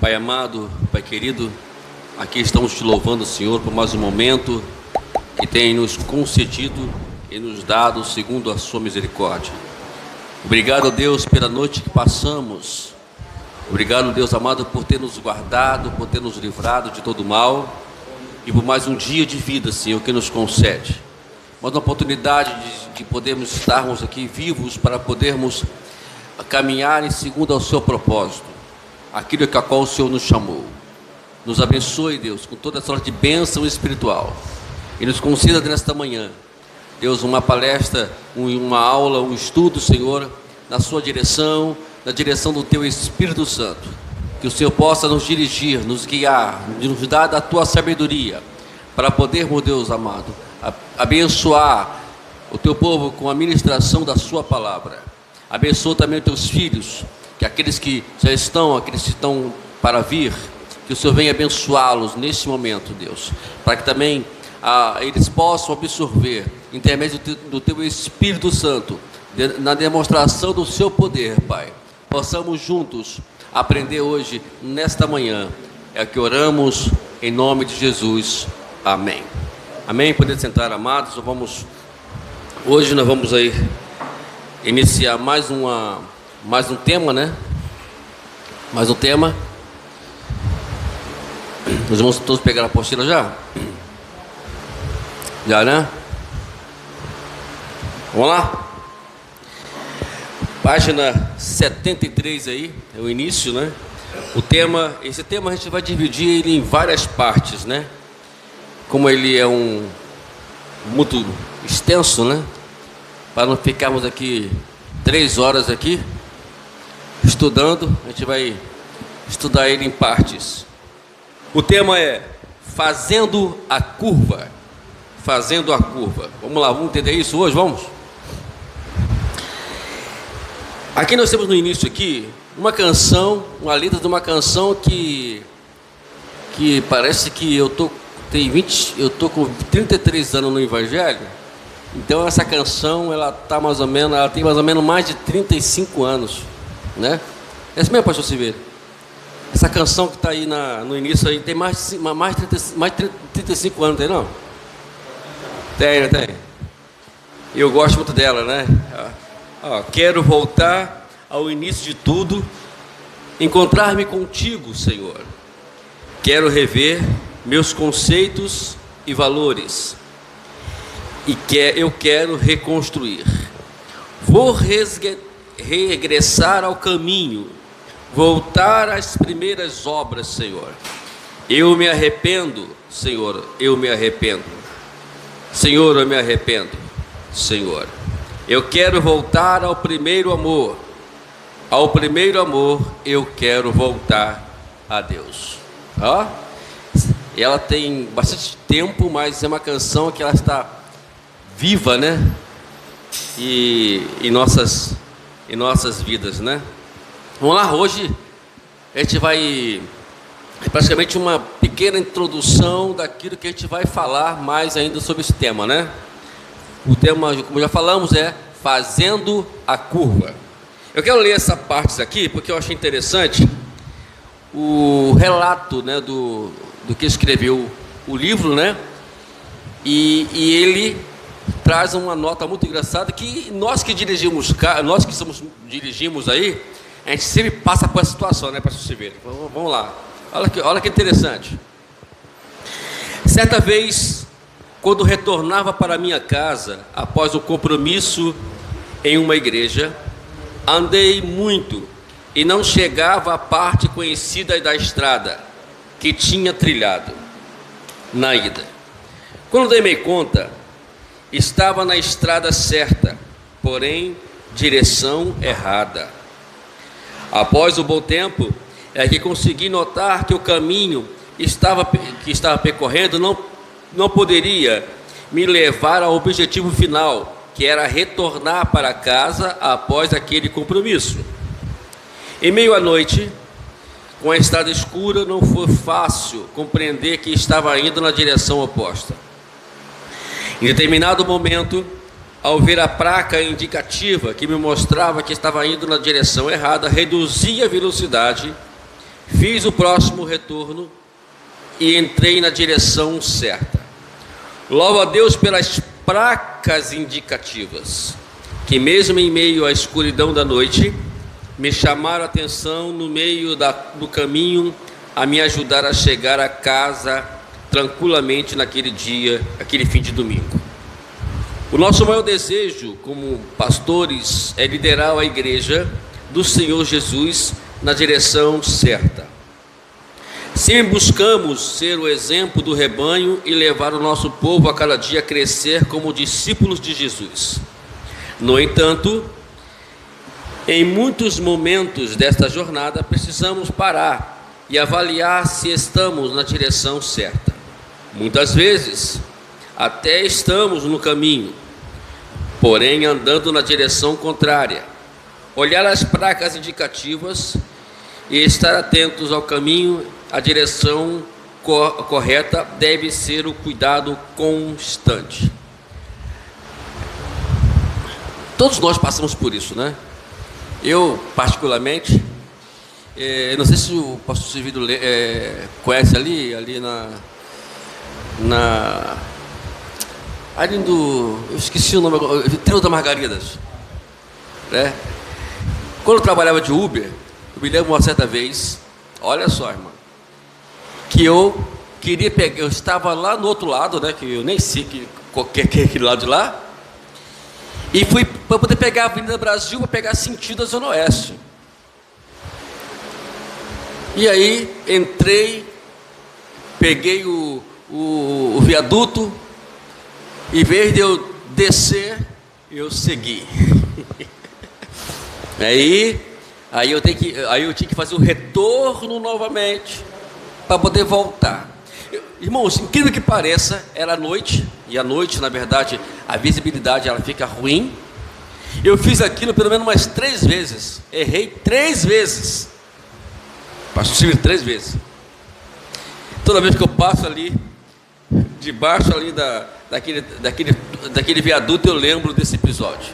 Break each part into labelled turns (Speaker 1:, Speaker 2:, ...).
Speaker 1: Pai amado, Pai querido, aqui estamos te louvando, Senhor, por mais um momento que tem nos concedido e nos dado segundo a sua misericórdia. Obrigado, Deus, pela noite que passamos. Obrigado, Deus amado, por ter nos guardado, por ter nos livrado de todo mal e por mais um dia de vida, Senhor, que nos concede. Mais uma oportunidade de podermos estarmos aqui vivos para podermos caminhar em segundo ao seu propósito, aquilo que a qual o Senhor nos chamou. Nos abençoe, Deus, com toda sorte de bênção espiritual e nos conceda nesta manhã, Deus, uma palestra, uma aula, um estudo, Senhor, na sua direção, na direção do Teu Espírito Santo. Que o Senhor possa nos dirigir, nos guiar, nos dar da Tua sabedoria, para podermos, Deus amado, abençoar o Teu povo com a ministração da Sua palavra. Abençoa também os Teus filhos, que aqueles que já estão, aqueles que estão para vir, que o Senhor venha abençoá-los neste momento, Deus, para que também eles possam absorver, intermédio do Teu Espírito Santo, na demonstração do Seu poder, Pai. Possamos juntos aprender hoje, nesta manhã, é o que oramos em nome de Jesus, amém. Amém, poder sentar, amados. Hoje nós vamos aí iniciar mais um tema, né? Mais um tema. Nós vamos todos pegar a apostila já? Já, né? Vamos lá? Página 73 aí, é o início, né? Esse tema a gente vai dividir ele em várias partes, né? Como ele é muito extenso, né? Para não ficarmos aqui 3 horas aqui estudando, a gente vai estudar ele em partes. O tema é Fazendo a Curva. Fazendo a Curva. Vamos lá, vamos entender isso hoje? Vamos? Aqui nós temos no início aqui uma canção, uma letra de uma canção que parece que eu tô com 33 anos no Evangelho. Então essa canção ela tem mais ou menos mais de 35 anos, né? É isso mesmo, pastor Silveira? Essa canção que está aí no início aí tem mais de 35 anos, tem não? Tem. Eu gosto muito dela, né? Quero voltar ao início de tudo, encontrar-me contigo, Senhor. Quero rever meus conceitos e valores. Eu quero reconstruir. Vou regressar ao caminho, voltar às primeiras obras, Senhor. Eu me arrependo, Senhor, eu me arrependo. Senhor, eu me arrependo, Senhor. Eu quero voltar ao primeiro amor. Ao primeiro amor, eu quero voltar a Deus. Ela tem bastante tempo, mas é uma canção que ela está viva, né? E nossas vidas, né? Vamos lá, hoje a gente vai praticamente uma pequena introdução daquilo que a gente vai falar mais ainda sobre esse tema, né? O tema, como já falamos, é Fazendo a Curva. Eu quero ler essa parte aqui porque eu achei interessante o relato, né, do que escreveu o livro, né? E ele traz uma nota muito engraçada que nós que dirigimos aí, a gente sempre passa por essa situação, né, pastor Silveira? Vamos lá. Olha que interessante. Certa vez, quando retornava para minha casa após o compromisso em uma igreja, andei muito e não chegava à parte conhecida da estrada que tinha trilhado na ida. Quando dei-me conta, estava na estrada certa, porém direção errada. Após um bom tempo, é que consegui notar que o caminho que estava percorrendo não poderia me levar ao objetivo final, que era retornar para casa após aquele compromisso. Em meio à noite, com a estrada escura, não foi fácil compreender que estava indo na direção oposta. Em determinado momento, ao ver a placa indicativa que me mostrava que estava indo na direção errada, reduzi a velocidade Fiz o próximo retorno e entrei na direção certa. Louvo a Deus pelas placas indicativas, que mesmo em meio à escuridão da noite, me chamaram a atenção no meio do caminho, a me ajudar a chegar a casa tranquilamente naquele dia, aquele fim de domingo. O nosso maior desejo como pastores é liderar a igreja do Senhor Jesus na direção certa. Sempre buscamos ser o exemplo do rebanho e levar o nosso povo a cada dia a crescer como discípulos de Jesus. No entanto, em muitos momentos desta jornada, precisamos parar e avaliar se estamos na direção certa. Muitas vezes, até estamos no caminho, porém andando na direção contrária. Olhar as placas indicativas e estar atentos ao caminho, a direção correta deve ser o cuidado constante. Todos nós passamos por isso, né? Eu, particularmente, não sei se o pastor Silvio conhece ali eu esqueci o nome agora, Trio das Margaridas, né? Quando eu trabalhava de Uber, eu me lembro uma certa vez, olha só, irmão, que eu queria pegar, eu estava lá no outro lado, né, que eu nem sei aquele lado de lá, e fui para poder pegar a Avenida Brasil para pegar sentido da Zona Oeste. E aí entrei, peguei o viaduto, em vez de eu descer, eu segui. aí eu tinha que fazer o retorno novamente para poder voltar. Irmãos, incrível que pareça, era noite, e à noite, na verdade, a visibilidade ela fica ruim. Eu fiz aquilo pelo menos umas 3 vezes, errei 3 vezes, passou 3 vezes. Toda vez que eu passo ali, debaixo ali daquele viaduto, eu lembro desse episódio.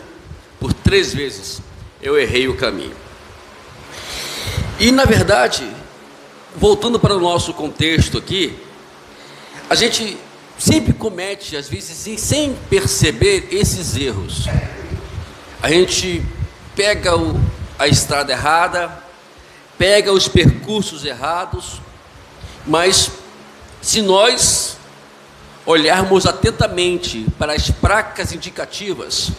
Speaker 1: Por 3 vezes eu errei o caminho. E na verdade, voltando para o nosso contexto aqui, a gente sempre comete, às vezes, sem perceber esses erros. A gente pega a estrada errada, pega os percursos errados, mas se nós olharmos atentamente para as placas indicativas,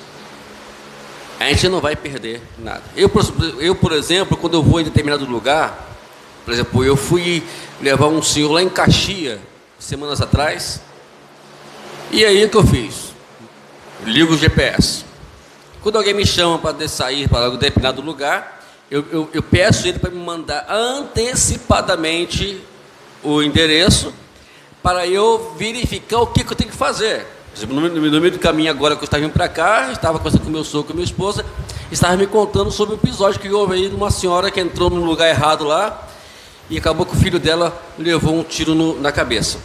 Speaker 1: a gente não vai perder nada. Eu, por exemplo, quando eu vou em determinado lugar, por exemplo, eu fui levar um senhor lá em Caxias, semanas atrás, e aí o que eu fiz? Ligo o GPS. Quando alguém me chama para sair para um determinado lugar, eu peço ele para me mandar antecipadamente o endereço, para eu verificar o que eu tenho que fazer. Por exemplo, no meio do caminho agora que eu estava vindo para cá, estava conversando com meu sogro, com minha esposa, estava me contando sobre um episódio que houve aí de uma senhora que entrou no lugar errado lá, e acabou que o filho dela levou um tiro na cabeça.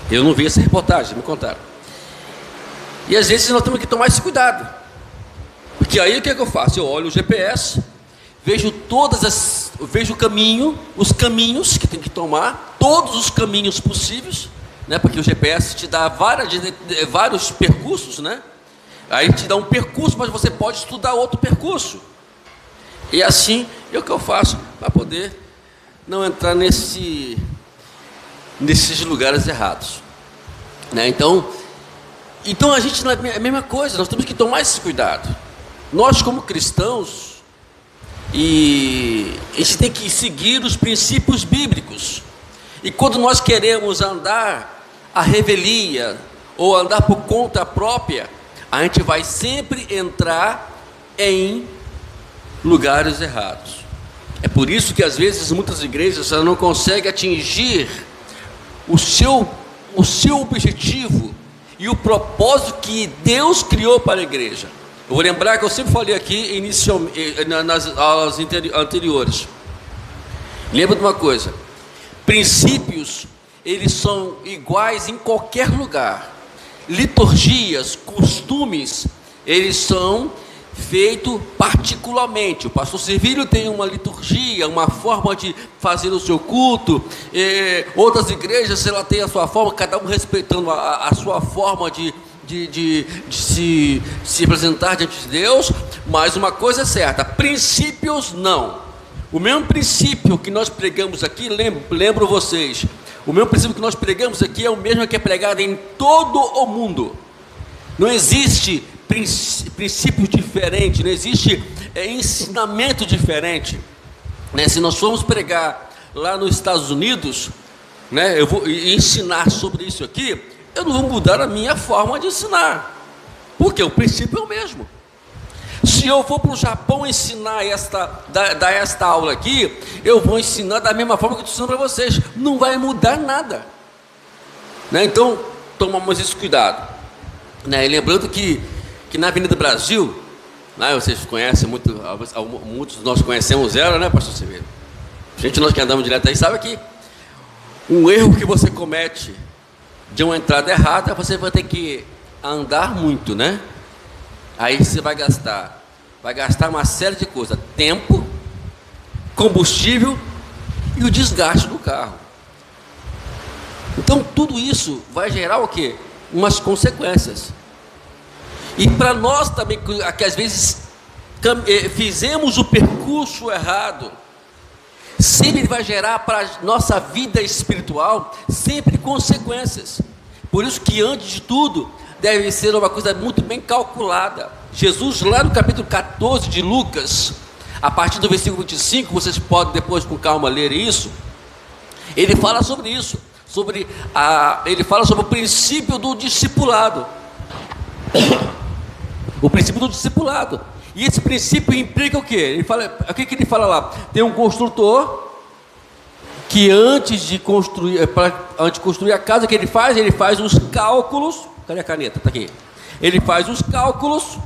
Speaker 1: Eu não vi essa reportagem, me contaram. E às vezes nós temos que tomar esse cuidado, porque aí o que eu faço? Eu olho o GPS, vejo vejo os caminhos que tem que tomar, todos os caminhos possíveis, né? Porque o GPS te dá vários percursos, né? Aí te dá um percurso, mas você pode estudar outro percurso. E assim é o que eu faço para poder não entrar nesses lugares errados, né? Então a gente, é a mesma coisa, nós temos que tomar esse cuidado. Nós, como cristãos, e a gente tem que seguir os princípios bíblicos. E quando nós queremos andar à revelia ou andar por conta própria, a gente vai sempre entrar em lugares errados. É por isso que às vezes muitas igrejas não conseguem atingir o seu objetivo e o propósito que Deus criou para a igreja. Eu vou lembrar que eu sempre falei aqui nas aulas anteriores. Lembra de uma coisa: princípios, eles são iguais em qualquer lugar. Liturgias, costumes, eles são feito particularmente. O pastor Servílio tem uma liturgia, uma forma de fazer o seu culto. Outras igrejas, ela tem a sua forma, cada um respeitando a sua forma de se apresentar diante de Deus. Mas uma coisa é certa: princípios não. O mesmo princípio que nós pregamos aqui, lembro vocês, o mesmo princípio que nós pregamos aqui é o mesmo que é pregado em todo o mundo. Não existe princípio diferente, não existe ensinamento diferente, né? Se nós formos pregar lá nos Estados Unidos, né, eu vou ensinar sobre isso aqui, eu não vou mudar a minha forma de ensinar, porque o princípio é o mesmo. Se eu for para o Japão ensinar dar esta aula aqui, eu vou ensinar da mesma forma que eu estou ensinando para vocês, não vai mudar nada, né? Então, tomamos esse cuidado, né? E lembrando que na Avenida Brasil, né, vocês conhecem muitos de nós conhecemos ela, né, pastor Severo? Gente, nós que andamos direto aí, sabe que um erro que você comete de uma entrada errada, você vai ter que andar muito, né? Aí você vai gastar uma série de coisas: tempo, combustível e o desgaste do carro. Então tudo isso vai gerar o quê? Umas consequências. E para nós também, que às vezes fizemos o percurso errado, sempre vai gerar para a nossa vida espiritual sempre consequências. Por isso que, antes de tudo, deve ser uma coisa muito bem calculada. Jesus, lá no capítulo 14 de Lucas, a partir do versículo 25, vocês podem depois com calma ler isso, ele fala sobre isso, ele fala sobre o princípio do discipulado. O princípio do discipulado. E esse princípio implica o quê? O que ele fala lá? Tem um construtor que antes de construir a casa, o que ele faz? Ele faz os cálculos. Cadê a caneta? Está aqui. Ele faz os cálculos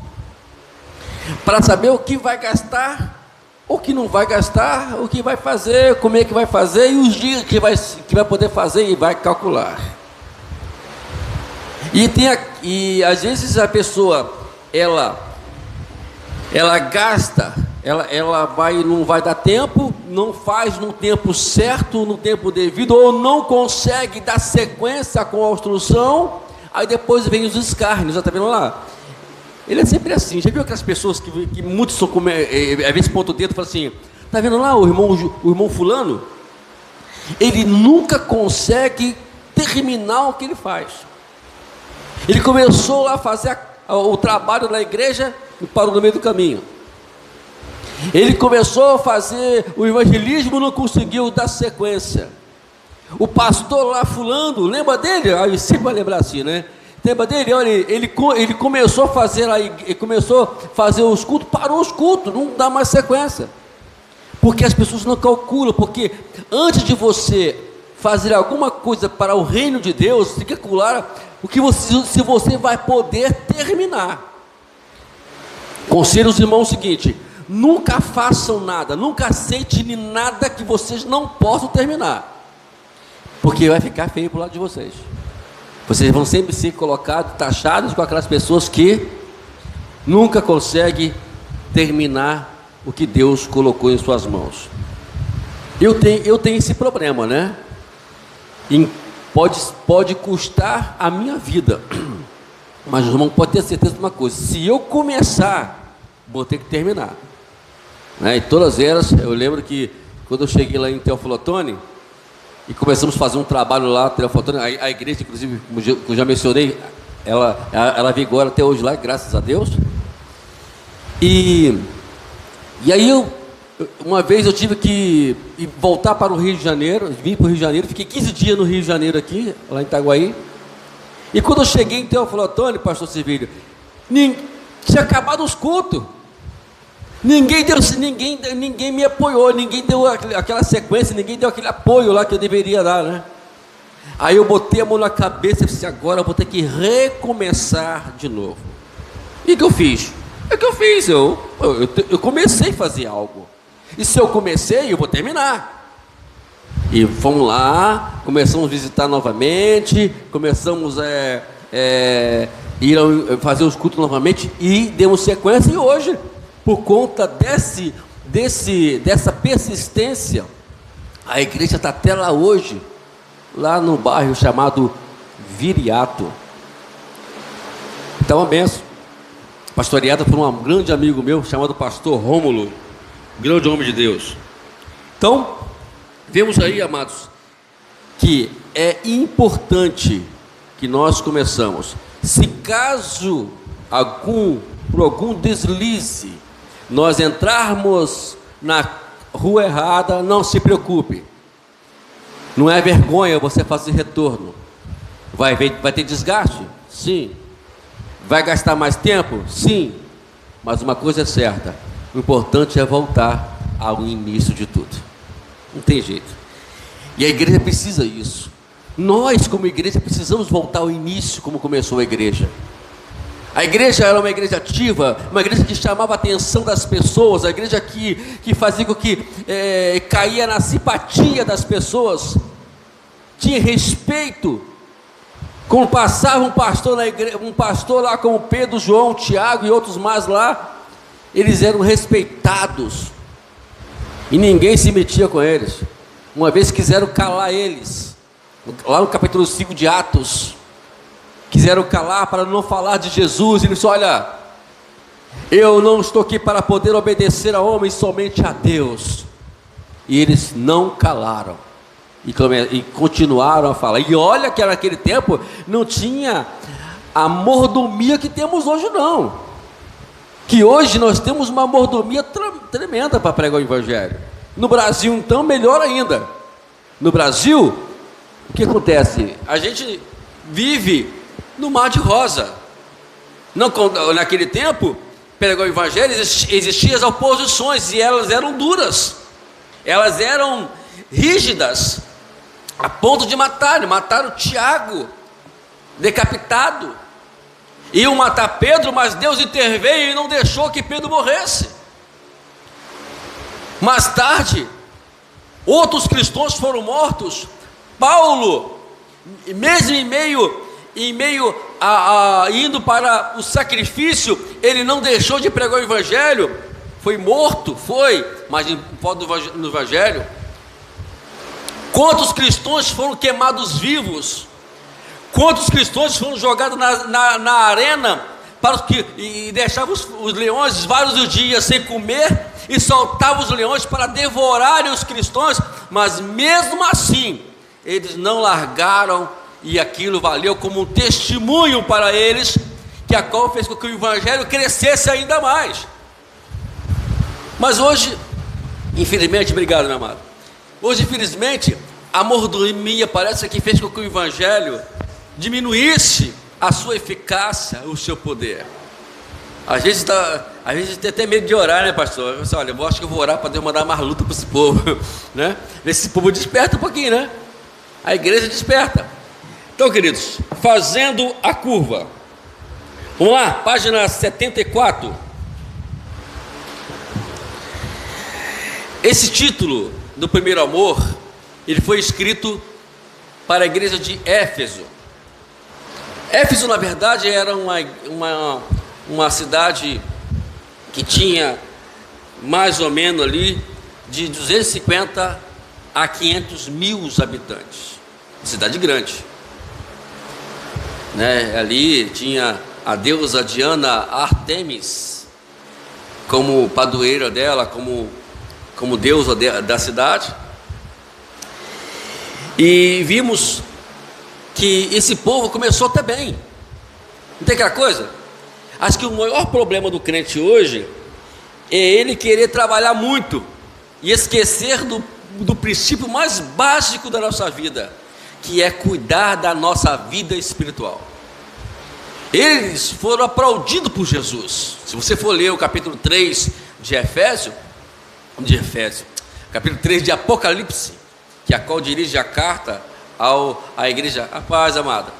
Speaker 1: para saber o que vai gastar, o que não vai gastar, o que vai fazer, como é que vai fazer e os dias que vai poder fazer, e vai calcular. E às vezes a pessoa ela gasta, não vai dar tempo, não faz no tempo certo, no tempo devido, ou não consegue dar sequência com a construção, aí depois vem os escárnios. Está vendo lá? Ele é sempre assim. Já viu aquelas pessoas que muitos são às vezes pontam o dedo e falam assim: está vendo lá o irmão fulano? Ele nunca consegue terminar o que ele faz. Ele começou lá a fazer o trabalho na igreja e parou no meio do caminho. Ele começou a fazer o evangelismo, não conseguiu dar sequência. O pastor lá fulano, lembra dele? Aí sempre vai lembrar assim, né? Lembra dele? Olha, ele começou a fazer os cultos, parou os cultos, não dá mais sequência. Porque as pessoas não calculam, porque antes de você fazer alguma coisa para o reino de Deus, você tem que calcular se você vai poder terminar. Conselho aos irmãos o seguinte: nunca façam nada, nunca aceitem nada que vocês não possam terminar, porque vai ficar feio para o lado de vocês. Vocês vão sempre ser colocados, taxados com aquelas pessoas que nunca conseguem terminar o que Deus colocou em suas mãos. Eu tenho esse problema, né? Pode custar a minha vida, mas o irmão pode ter certeza de uma coisa: se eu começar, vou ter que terminar, né? E todas elas, eu lembro que quando eu cheguei lá em Teófilo Otoni e começamos a fazer um trabalho lá, Teófilo Otoni, a igreja, inclusive, como eu já mencionei, ela vigora até hoje lá, graças a Deus. E aí uma vez eu tive que voltar para o Rio de Janeiro, vim para o Rio de Janeiro, fiquei 15 dias no Rio de Janeiro aqui, lá em Itaguaí. E quando eu cheguei em Teófilo Otoni, pastor Servílio, tinha acabado os cultos. Ninguém me apoiou, ninguém deu aquela sequência, ninguém deu aquele apoio lá que eu deveria dar, né? Aí eu botei a mão na cabeça e disse: agora eu vou ter que recomeçar de novo. E o que eu fiz? Eu comecei a fazer algo. E se eu comecei, eu vou terminar. E fomos lá, começamos a visitar novamente, começamos irão fazer os cultos novamente, e demos sequência. E hoje, por conta dessa persistência, a igreja está até lá hoje, lá no bairro chamado Viriato. Então, uma benção, pastoreada por um grande amigo meu chamado pastor Rômulo, grande homem de Deus. Então, vemos aí, amados, que é importante que nós começamos. Se caso por algum deslize, nós entrarmos na rua errada, não se preocupe. Não é vergonha você fazer retorno. Vai ter desgaste? Sim. Vai gastar mais tempo? Sim. Mas uma coisa é certa: o importante é voltar ao início de tudo. Não tem jeito. E a igreja precisa disso. Nós, como igreja, precisamos voltar ao início, como começou a igreja. A igreja era uma igreja ativa, uma igreja que chamava a atenção das pessoas, a igreja que fazia com que caía na simpatia das pessoas, tinha respeito. Quando passava um pastor na igreja, um pastor lá como Pedro, João, Tiago e outros mais lá, eles eram respeitados e ninguém se metia com eles. Uma vez quiseram calar eles, lá no capítulo 5 de Atos, quiseram calar para não falar de Jesus. Ele disse: olha, eu não estou aqui para poder obedecer a homens, somente a Deus. E eles não calaram e continuaram a falar. E olha que naquele tempo não tinha a mordomia que temos hoje, não. Que hoje nós temos uma mordomia tremenda para pregar o evangelho. No Brasil, então, melhor ainda. No Brasil, o que acontece? A gente vive no mar de rosa. Não, naquele tempo, pregar o evangelho, existiam as oposições, e elas eram duras, elas eram rígidas, a ponto de mataram Tiago, decapitado. Iam matar Pedro, mas Deus interveio e não deixou que Pedro morresse. Mais tarde, outros cristãos foram mortos. Paulo, mesmo indo para o sacrifício, ele não deixou de pregar o evangelho. Foi morto, mas no evangelho. Quantos cristãos foram queimados vivos? Quantos cristãos foram jogados na arena e deixavam os leões vários dias sem comer, e soltavam os leões para devorarem os cristãos, mas mesmo assim eles não largaram, e aquilo valeu como um testemunho para eles, que a qual fez com que o evangelho crescesse ainda mais. Mas hoje, infelizmente, obrigado, meu amado, hoje, infelizmente, a mordomia parece que fez com que o evangelho diminuísse a sua eficácia, o seu poder. Às vezes tem até medo de orar, né, pastor? Você, olha, eu acho que eu vou orar para Deus mandar mais luta para esse povo, né? Ver se esse povo desperta um pouquinho, né? A igreja desperta. Então, queridos, fazendo a curva. Vamos lá, página 74. Esse título do primeiro amor, ele foi escrito para a igreja de Éfeso. Éfeso, na verdade, era uma cidade que tinha mais ou menos ali de 250 a 500 mil habitantes. Cidade grande, né? Ali tinha a deusa Diana Artemis como padroeira dela, como deusa da cidade. E vimos que esse povo começou até bem. Não tem aquela coisa? Acho que o maior problema do crente hoje é ele querer trabalhar muito e esquecer do princípio mais básico da nossa vida, que é cuidar da nossa vida espiritual. Eles foram aplaudidos por Jesus. Se você for ler o capítulo 3 de Efésio, capítulo 3 de Apocalipse, que a qual dirige a carta à igreja, a paz, amada,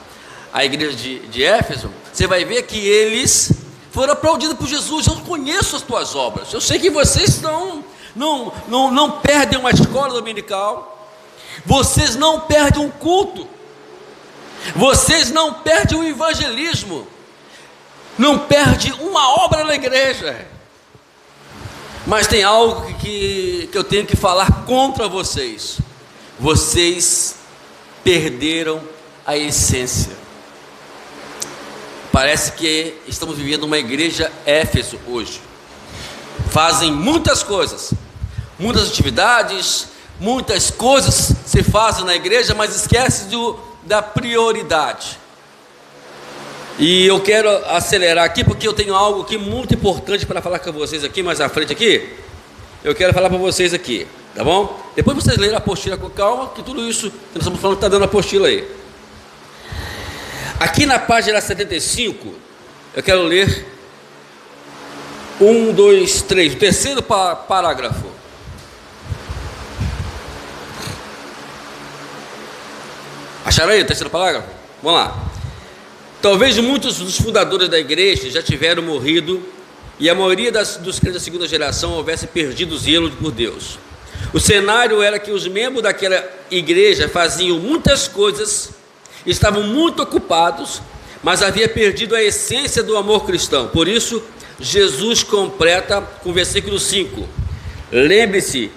Speaker 1: a igreja de Éfeso, você vai ver que eles foram aplaudidos por Jesus. Eu conheço as tuas obras, eu sei que vocês não perdem uma escola dominical, vocês não perdem um culto, Vocês não perdem o evangelismo, não perdem uma obra na igreja. Mas tem algo que eu tenho que falar contra vocês. Vocês perderam a essência. Parece que estamos vivendo uma igreja Éfeso hoje. Fazem muitas coisas, muitas atividades, muitas coisas se fazem na igreja, mas esquece da prioridade. E eu quero acelerar aqui, porque eu tenho algo aqui muito importante para falar com vocês aqui, mais à frente aqui. Eu quero falar para vocês aqui, tá bom? Depois vocês lerem a apostila com calma, que tudo isso que nós estamos falando está dando a apostila aí. Aqui na página 75, eu quero ler 1, 2, 3, o terceiro parágrafo. Acharam aí o terceiro parágrafo? Vamos lá. Talvez muitos dos fundadores da igreja já tiveram morrido e a maioria dos crentes da segunda geração houvesse perdido o zelo por Deus. O cenário era que os membros daquela igreja faziam muitas coisas, estavam muito ocupados, mas havia perdido a essência do amor cristão. Por isso, Jesus completa com o versículo 5: lembre-se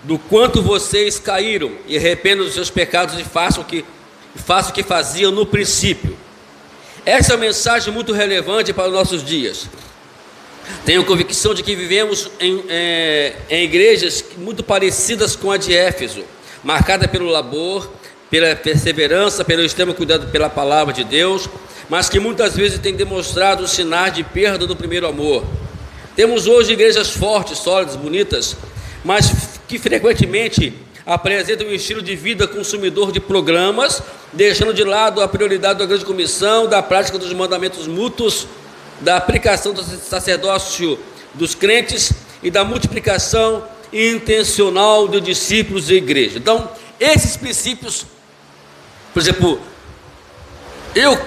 Speaker 1: do quanto vocês caíram e arrependam dos seus pecados e façam o que faziam no princípio. Essa é uma mensagem muito relevante para os nossos dias. Tenho convicção de que vivemos em igrejas muito parecidas com a de Éfeso, marcada pelo labor, pela perseverança, pelo extremo cuidado pela palavra de Deus, mas que muitas vezes tem demonstrado sinais de perda do primeiro amor. Temos hoje igrejas fortes, sólidas, bonitas, mas que frequentemente apresentam um estilo de vida consumidor de programas, deixando de lado a prioridade da grande comissão, da prática dos mandamentos mútuos, da aplicação do sacerdócio dos crentes e da multiplicação intencional de discípulos e igreja. Então, esses princípios, por exemplo, eu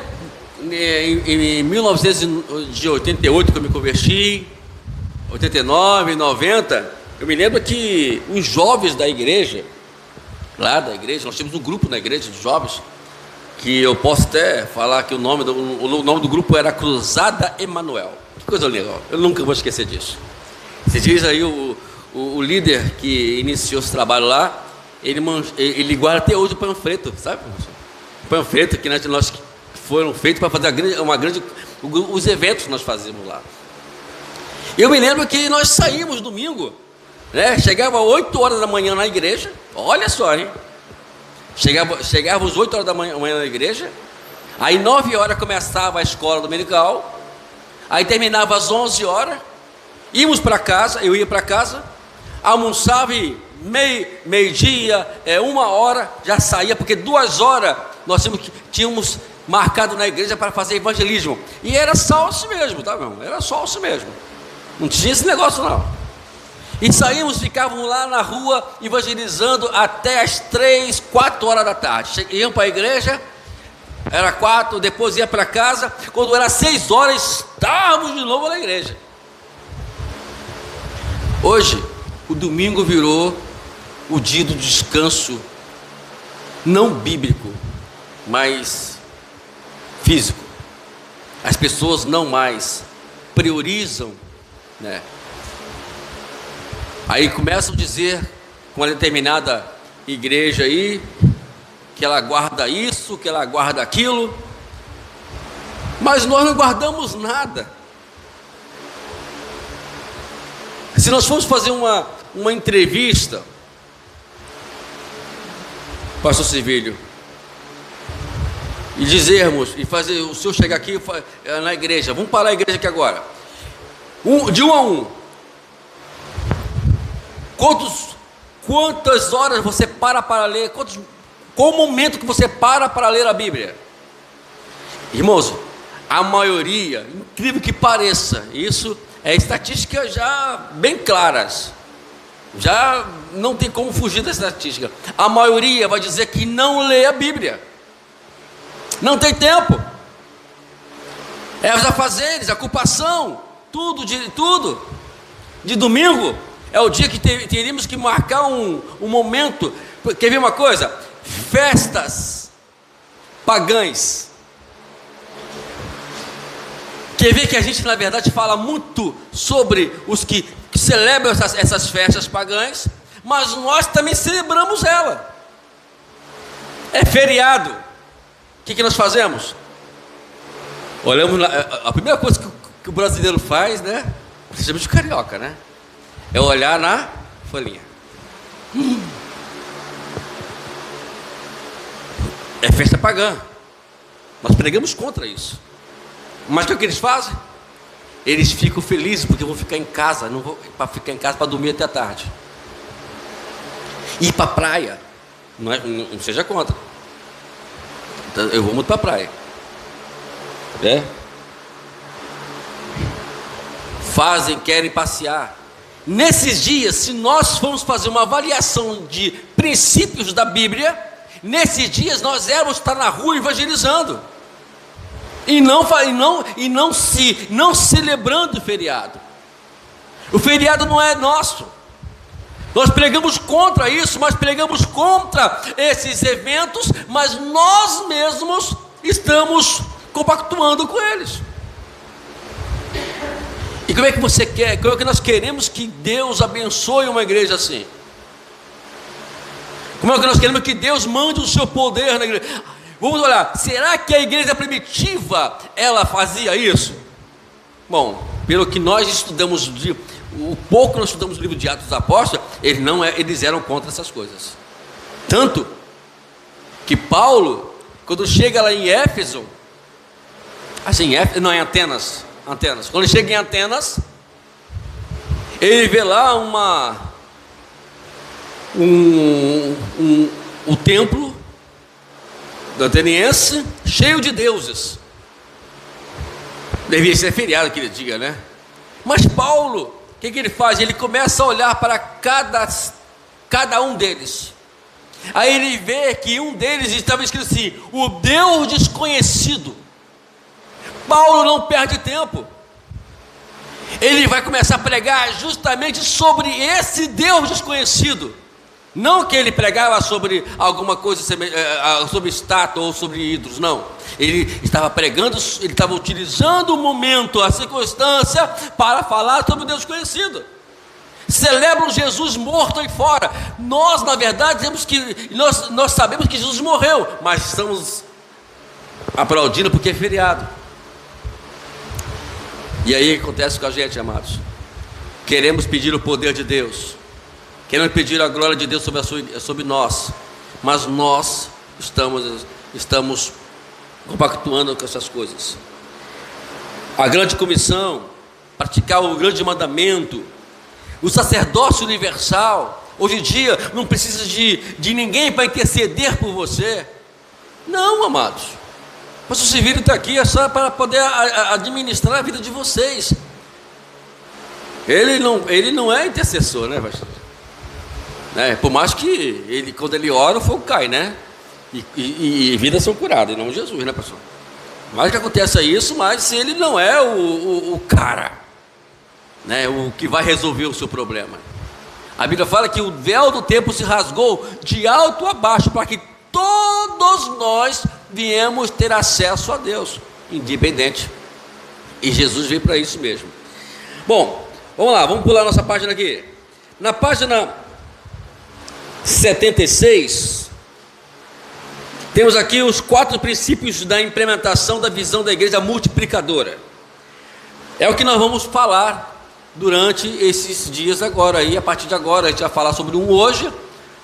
Speaker 1: em 1988, que eu me converti, 89, 90, eu me lembro que os jovens da igreja, lá da igreja, nós tínhamos um grupo na igreja de jovens, que eu posso até falar que o nome do grupo era Cruzada Emanuel. Que coisa legal, eu nunca vou esquecer disso. Você diz aí, o líder que iniciou esse trabalho lá, ele guarda até hoje o panfleto, sabe? O panfleto que nós foram feitos para fazer os eventos que nós fazíamos lá. Eu me lembro que nós saímos domingo, né? Chegava às 8 horas da manhã na igreja, olha só, hein? Chegava às 8 horas da manhã na igreja, aí 9 horas começava a escola dominical, aí terminava às 11 horas, íamos para casa, eu ia para casa, almoçava e meio-dia, 1 hora, já saía, porque 2 horas nós tínhamos marcado na igreja para fazer evangelismo, e era só assim mesmo, tá, meu irmão? Era só assim mesmo, não tinha esse negócio não. E saímos, ficávamos lá na rua evangelizando até as 3, 4 horas da tarde. Iam para a igreja, era 4, depois ia para casa. Quando era 6 horas, estávamos de novo na igreja. Hoje, o domingo virou o dia do descanso, não bíblico, mas físico. As pessoas não mais priorizam, né? Aí começam a dizer com uma determinada igreja aí, que ela guarda isso, que ela guarda aquilo, mas nós não guardamos nada. Se nós formos fazer uma entrevista, pastor Civílio, e dizermos, e fazer o senhor chegar aqui na igreja, vamos parar a igreja aqui agora, de 1 a 1, quantas horas você para ler, qual o momento que você para ler a Bíblia? Irmãos, a maioria, incrível que pareça, isso é estatística já bem claras, já não tem como fugir da estatística. A maioria vai dizer que não lê a Bíblia, não tem tempo, os afazeres, a ocupação, tudo de domingo é o dia que teríamos que marcar um momento. Quer ver uma coisa? Festas, pagãs. Quer ver que a gente, na verdade, fala muito sobre os que celebram essas festas pagãs, mas nós também celebramos ela. É feriado. O que nós fazemos? Olhamos, a primeira coisa que o brasileiro faz, né? Principalmente o carioca, né? É olhar na folhinha. É festa pagã. Nós pregamos contra isso. Mas o que eles fazem? Eles ficam felizes porque vão ficar em casa, não vou para ficar em casa para dormir até a tarde. Ir para a praia, não seja contra. Então, eu vou muito para a praia. Querem passear. Nesses dias, se nós formos fazer uma avaliação de princípios da Bíblia, nesses dias nós devemos estar na rua evangelizando. E não celebrando o feriado. O feriado não é nosso. Nós pregamos contra isso, mas pregamos contra esses eventos, mas nós mesmos estamos compactuando com eles. E como é que você quer? Como é que nós queremos que Deus abençoe uma igreja assim? Como é que nós queremos que Deus mande o seu poder na igreja? Vamos olhar, será que a igreja primitiva, ela fazia isso? Bom, pelo que nós estudamos, o pouco que nós estudamos no livro de Atos dos Apóstolos, eles eram contra essas coisas. Tanto que Paulo, quando chega lá em Éfeso, em Atenas, quando ele chega em Atenas, ele vê lá o templo ateniense cheio de deuses. Devia ser feriado aquele dia, né? Mas Paulo, o que ele faz? Ele começa a olhar para cada um deles. Aí ele vê que um deles estava escrito assim: o Deus desconhecido. Paulo não perde tempo. Ele vai começar a pregar justamente sobre esse Deus desconhecido. Não que ele pregava sobre alguma coisa, sobre estátua ou sobre ídolos, não. Ele estava pregando, ele estava utilizando o momento, a circunstância, para falar sobre o Deus conhecido. Celebram Jesus morto aí fora. Nós, na verdade, nós sabemos que Jesus morreu, mas estamos aplaudindo porque é feriado. E aí acontece com a gente, amados. Queremos pedir o poder de Deus. Queremos pedir a glória de Deus sobre nós, mas nós estamos compactuando com essas coisas. A grande comissão, praticar o grande mandamento, o sacerdócio universal. Hoje em dia não precisa de ninguém para interceder por você. Não, amados. O pastor Severino está aqui só para poder administrar a vida de vocês. Ele não é intercessor, né, pastor? Por mais que quando ele ora, o fogo cai, né? E vidas são curadas, e não Jesus, né, pastor? Mas que aconteça isso, mas ele não é o cara, né? O que vai resolver o seu problema. A Bíblia fala que o véu do templo se rasgou de alto a baixo, para que todos nós viemos ter acesso a Deus, independente. E Jesus veio para isso mesmo. Bom, vamos lá, vamos pular nossa página aqui. Na página 76, temos aqui os 4 princípios da implementação da visão da igreja multiplicadora. É o que nós vamos falar durante esses dias agora. Aí, a partir de agora, a gente vai falar sobre um hoje.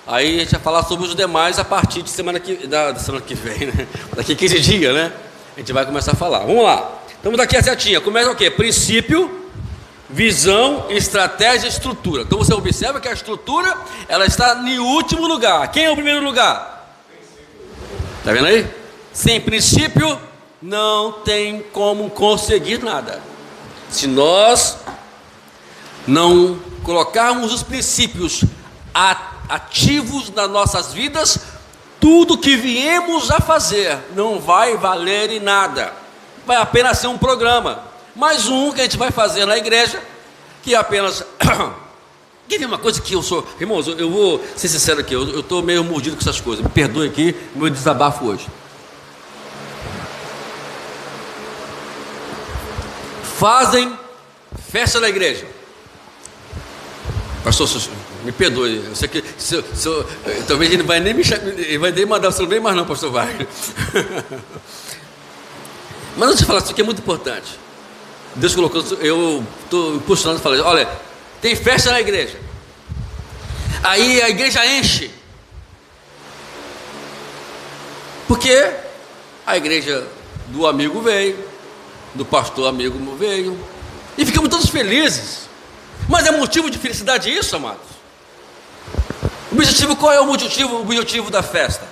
Speaker 1: Aí a gente vai falar sobre os demais a partir de semana que vem, né? Daqui 15 dias, né? A gente vai começar a falar. Vamos lá. Estamos daqui a setinha. Começa o quê? Princípio, visão, estratégia e estrutura. Então você observa que a estrutura, ela está em último lugar. Quem é o primeiro lugar? Está vendo aí? Sem princípio não tem como conseguir nada. Se nós não colocarmos os princípios ativos nas nossas vidas, tudo que viemos a fazer não vai valer em nada. Vai apenas ser um programa, mais um que a gente vai fazer na igreja, que é apenas... Quer ver uma coisa que eu sou... Irmãos, eu vou ser sincero aqui, eu estou meio mordido com essas coisas. Me perdoe aqui, meu desabafo hoje. fazem festa na igreja. Pastor, me perdoe, eu sei que talvez ele vai nem me chamar, ele vai nem mandar o seu bem, mas não, pastor Wagner. Mas não te falar, isso aqui é muito importante. Deus colocou, eu estou impulsionando e falando, olha, tem festa na igreja. Aí a igreja enche. Porque a igreja do amigo veio, do pastor amigo veio, e ficamos todos felizes. Mas é motivo de felicidade isso, amados? O objetivo, qual é o objetivo da festa?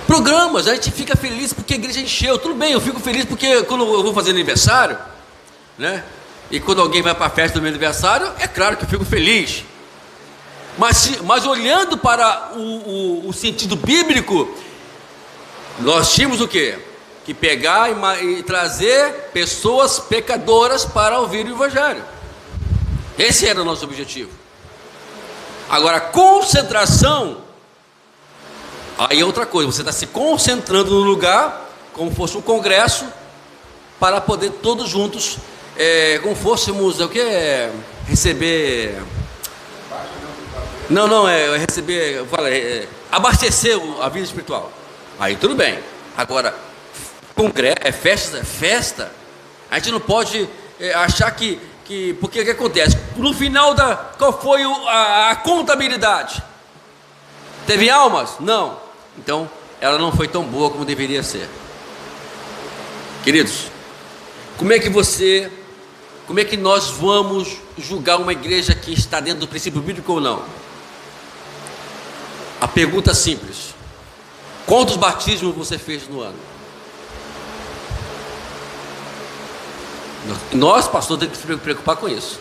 Speaker 1: Programas, a gente fica feliz porque a igreja encheu. Tudo bem, eu fico feliz porque quando eu vou fazer aniversário, né? E quando alguém vai para a festa do meu aniversário, é claro que eu fico feliz. Mas olhando para o sentido bíblico, nós tínhamos o quê? Que pegar e trazer pessoas pecadoras para ouvir o Evangelho. Esse era o nosso objetivo. Agora, concentração, aí é outra coisa, você está se concentrando no lugar, como fosse um congresso, para poder todos juntos, como fôssemos, o que? Receber... Não, receber, abastecer a vida espiritual. Aí tudo bem. Agora, congresso, festa, a gente não pode achar que porque o que acontece? No final qual foi a contabilidade? Teve almas? Não. Então, ela não foi tão boa como deveria ser. Queridos, como é que nós vamos julgar uma igreja que está dentro do princípio bíblico ou não? A pergunta simples: quantos batismos você fez no ano? Nós, pastor, temos que se preocupar com isso.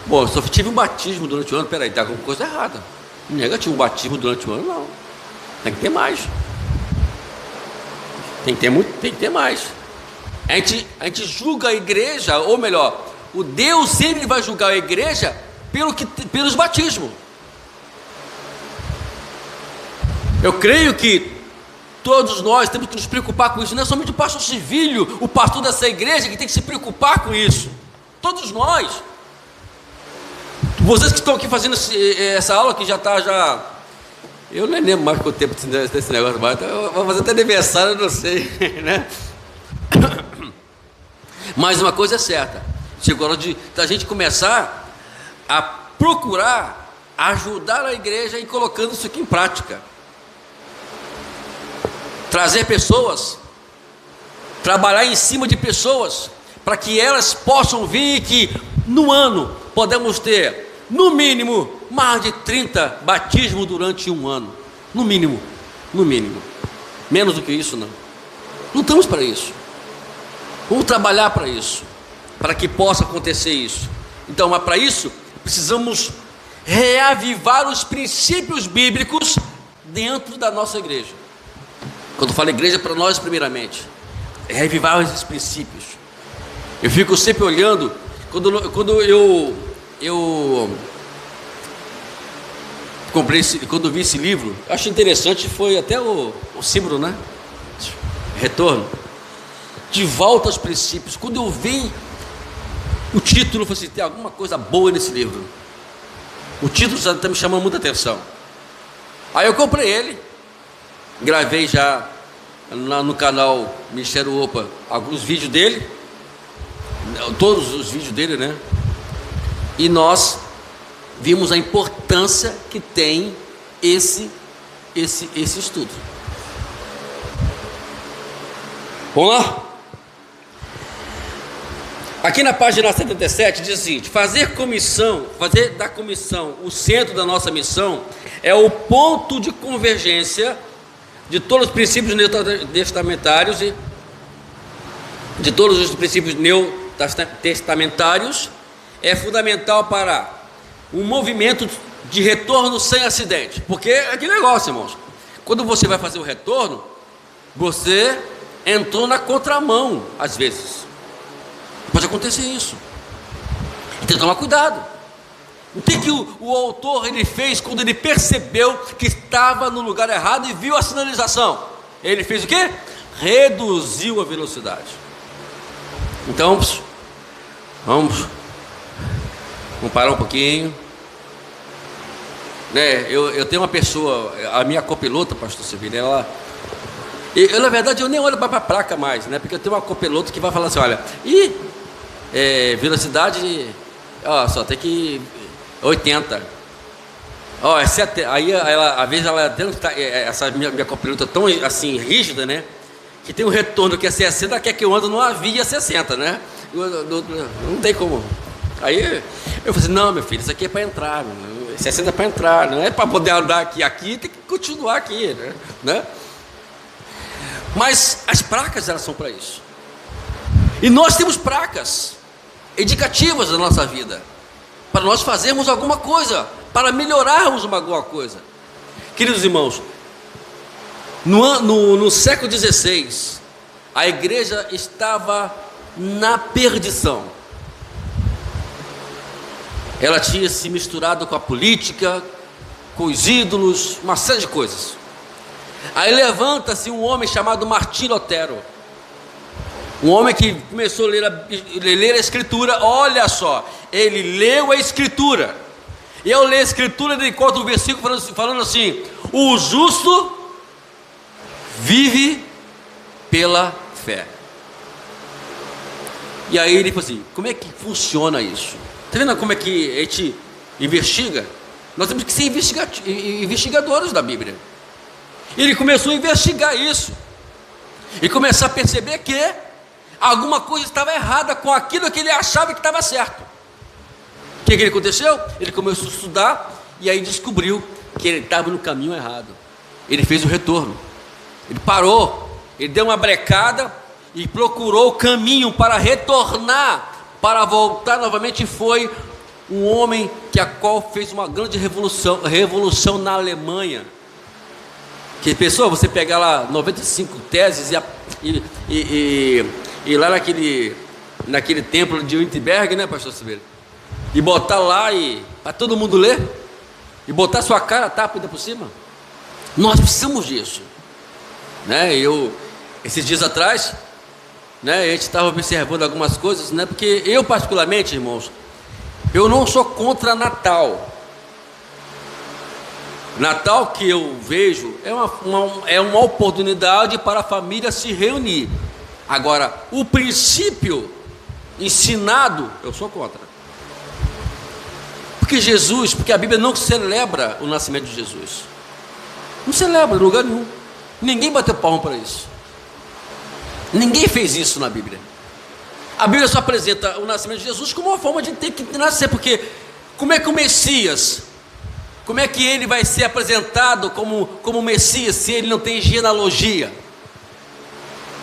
Speaker 1: Bom, eu só tive um batismo durante o ano. Peraí, está alguma coisa errada. Negativo, um batismo durante o ano, não. Tem que ter mais. Tem que ter mais. A gente julga a igreja, ou melhor, o Deus sempre vai julgar a igreja pelos batismos. Eu creio que todos nós temos que nos preocupar com isso. Não é somente o pastor Civílio, o pastor dessa igreja, que tem que se preocupar com isso. Todos nós. Vocês que estão aqui fazendo essa aula, que já está. Eu nem lembro mais quanto tempo desse negócio, mas eu vou fazer até aniversário, eu não sei, né? Mas uma coisa é certa: chegou a hora da gente começar a procurar ajudar a igreja e colocando isso aqui em prática. Trazer pessoas, trabalhar em cima de pessoas, para que elas possam vir, que no ano podemos ter, no mínimo, mais de 30 batismos durante um ano. No mínimo. Menos do que isso, não. Não estamos para isso. Vamos trabalhar para isso, para que possa acontecer isso. Então, mas para isso, precisamos reavivar os princípios bíblicos dentro da nossa igreja. Quando eu falo igreja, para nós primeiramente, reavivar esses princípios. Eu fico sempre olhando, quando eu comprei, quando eu vi esse livro, eu achei interessante, foi até o símbolo, né? Retorno. De volta aos princípios. Quando eu vi o título, eu falei assim: tem alguma coisa boa nesse livro. O título já está me chamando muita atenção. Aí eu comprei ele, gravei já no canal Ministério Opa alguns vídeos dele, todos os vídeos dele, né? E nós vimos a importância que tem esse estudo. Vamos lá? Aqui na página 77 diz o seguinte: fazer da comissão o centro da nossa missão é o ponto de convergência de todos os princípios neotestamentários e de todos os princípios neotestamentários. É fundamental para um movimento de retorno sem acidente. Porque é aquele negócio, irmãos, quando você vai fazer o retorno, você entrou na contramão, às vezes. Pode acontecer isso. Tem que tomar cuidado. O que o autor ele fez quando ele percebeu que estava no lugar errado e viu a sinalização? Ele fez o quê? reduziu a velocidade. Então, vamos parar um pouquinho. Eu tenho uma pessoa, a minha copiloto, pastor Severino, na verdade eu nem olho para a placa mais, né? Porque eu tenho uma copiloto que vai falar assim: olha, velocidade, só tem que 80, é 70. Aí ela, às vezes ela essa minha copiloto é tão assim rígida, né? Que tem um retorno que é 60, quer que eu ando numa via 60, né? Não tem como. Aí eu falei assim: não, meu filho, isso aqui é para entrar, 60 é para entrar, não é para poder andar aqui tem que continuar aqui, né? Mas as placas, elas são para isso. E nós temos placas indicativas da nossa vida, para nós fazermos alguma coisa, para melhorarmos alguma coisa. Queridos irmãos, no século XVI, a igreja estava na perdição. Ela tinha se misturado com a política, com os ídolos, uma série de coisas. Aí levanta-se um homem chamado Martinho Lutero, um homem que começou a ler a Escritura. Olha só, ele leu a Escritura, e ao ler a Escritura ele encontra um versículo falando assim: o justo vive pela fé. E aí ele falou assim: como é que funciona isso? Está vendo como é que a gente investiga? Nós temos que ser investigadores da Bíblia. Ele começou a investigar isso e começar a perceber que alguma coisa estava errada com aquilo que ele achava que estava certo. O que aconteceu? Ele começou a estudar e aí descobriu que ele estava no caminho errado. Ele fez o retorno, ele parou, ele deu uma brecada e procurou o caminho para retornar, para voltar novamente. Foi um homem a qual fez uma grande revolução na Alemanha. Que pessoa, você pegar lá 95 teses e lá naquele templo de Wittenberg, né, pastor Silveira? E botar lá para todo mundo ler, e botar sua cara tapa ainda por cima. Nós precisamos disso, né? Esses dias atrás, né, a gente estava observando algumas coisas, né? Porque eu particularmente, irmãos, eu não sou contra Natal. Natal, que eu vejo, é uma oportunidade para a família se reunir. Agora, o princípio ensinado, eu sou contra. Porque a Bíblia não celebra o nascimento de Jesus. Não celebra em lugar nenhum. Ninguém bateu palma para isso. Ninguém fez isso na Bíblia. A Bíblia só apresenta o nascimento de Jesus como uma forma de ter que nascer. Porque como é que o Messias, como é que ele vai ser apresentado como Messias se ele não tem genealogia?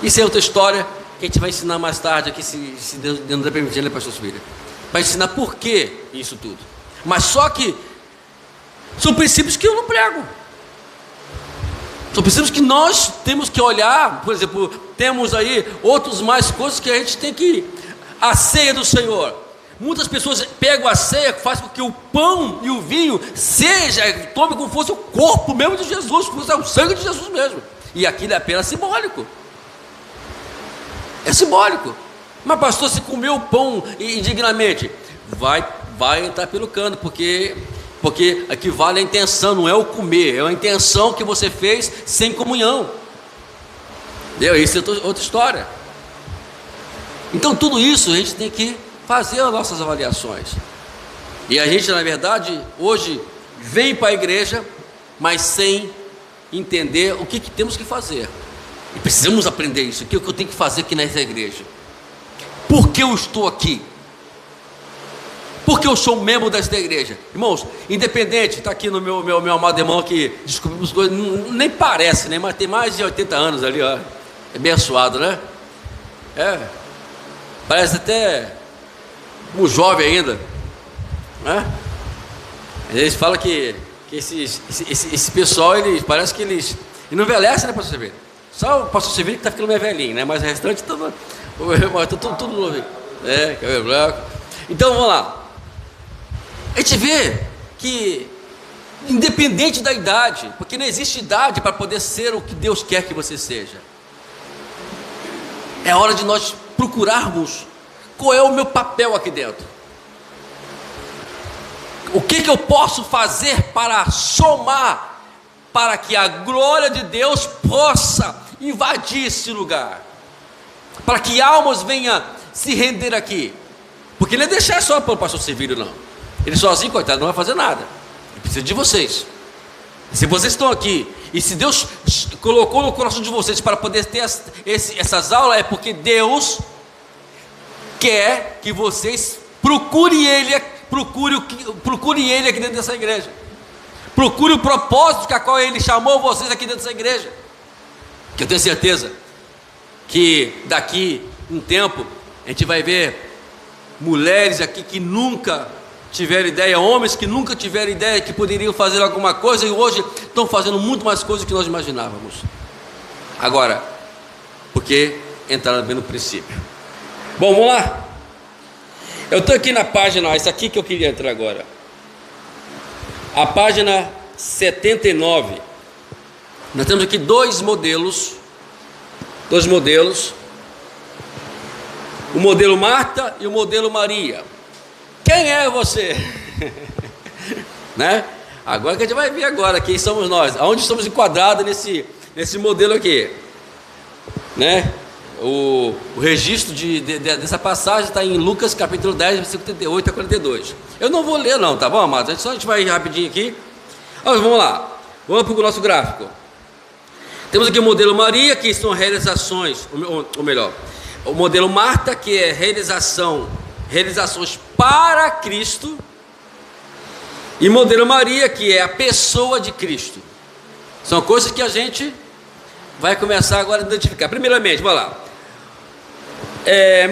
Speaker 1: Isso é outra história que a gente vai ensinar mais tarde aqui, se Deus não der permitir, né, pastor Silveira? Vai ensinar por que isso tudo. Mas só que são princípios que eu não prego. São princípios que nós temos que olhar. Por exemplo, temos aí outros mais coisas que a gente tem que... A ceia do Senhor. Muitas pessoas pegam a ceia, fazem com que o pão e o vinho tome como fosse o corpo mesmo de Jesus, como fosse o sangue de Jesus mesmo. E aquilo é apenas simbólico. É simbólico. Mas pastor, se comer o pão indignamente, vai entrar pelo cano, porque aqui vale a intenção, não é o comer, é a intenção que você fez sem comunhão. Isso é outra história. Então tudo isso a gente tem que fazer as nossas avaliações. E a gente, na verdade, hoje vem para a igreja, mas sem entender o que temos que fazer. E precisamos aprender isso. O que eu tenho que fazer aqui nessa igreja? Por que eu estou aqui? Porque eu sou membro desta igreja. Irmãos, independente, está aqui no meu amado irmão que descobrimos coisas, nem parece, né? Mas tem mais de 80 anos ali, ó. É abençoado, né? Parece até um jovem ainda, né? Eles falam que esse pessoal, parece que eles não envelhecem, né, pastor Severo? Só o pastor Severo que está ficando meio velhinho, né? Mas o restante está tudo novinho. Cabelo branco. Então vamos lá. A gente vê que, independente da idade, porque não existe idade para poder ser o que Deus quer que você seja. É hora de nós procurarmos qual é o meu papel aqui dentro. O que eu posso fazer para somar, para que a glória de Deus possa invadir esse lugar, para que almas venham se render aqui, porque não é deixar só para o pastor Sevilho, não. Ele sozinho, coitado, não vai fazer nada. Ele precisa de vocês. Se vocês estão aqui, e se Deus colocou no coração de vocês para poder ter essas aulas, é porque Deus quer que vocês procurem Ele aqui dentro dessa igreja. Procure o propósito que a qual Ele chamou vocês aqui dentro dessa igreja. Que eu tenho certeza que daqui um tempo a gente vai ver mulheres aqui que nunca tiveram ideia, homens que nunca tiveram ideia que poderiam fazer alguma coisa, e hoje estão fazendo muito mais coisas do que nós imaginávamos. Agora, porque entraram bem no princípio. Bom, vamos lá. Eu estou aqui na página, essa aqui que eu queria entrar agora, a página 79. Nós temos aqui dois modelos, o modelo Marta e o modelo Maria. Quem é você? Né? Agora que a gente vai ver agora quem somos nós, aonde estamos enquadrados nesse modelo aqui, né? O registro dessa passagem está em Lucas capítulo 10, versículo 38 a 42. Eu não vou ler não, tá bom, amados? A gente vai rapidinho aqui. Vamos lá, vamos para o nosso gráfico. Temos aqui o modelo Maria, que são realizações, ou melhor, o modelo Marta, que é realizações para Cristo, e modelo Maria, que é a pessoa de Cristo. São coisas que a gente vai começar agora a identificar. Primeiramente, vamos lá.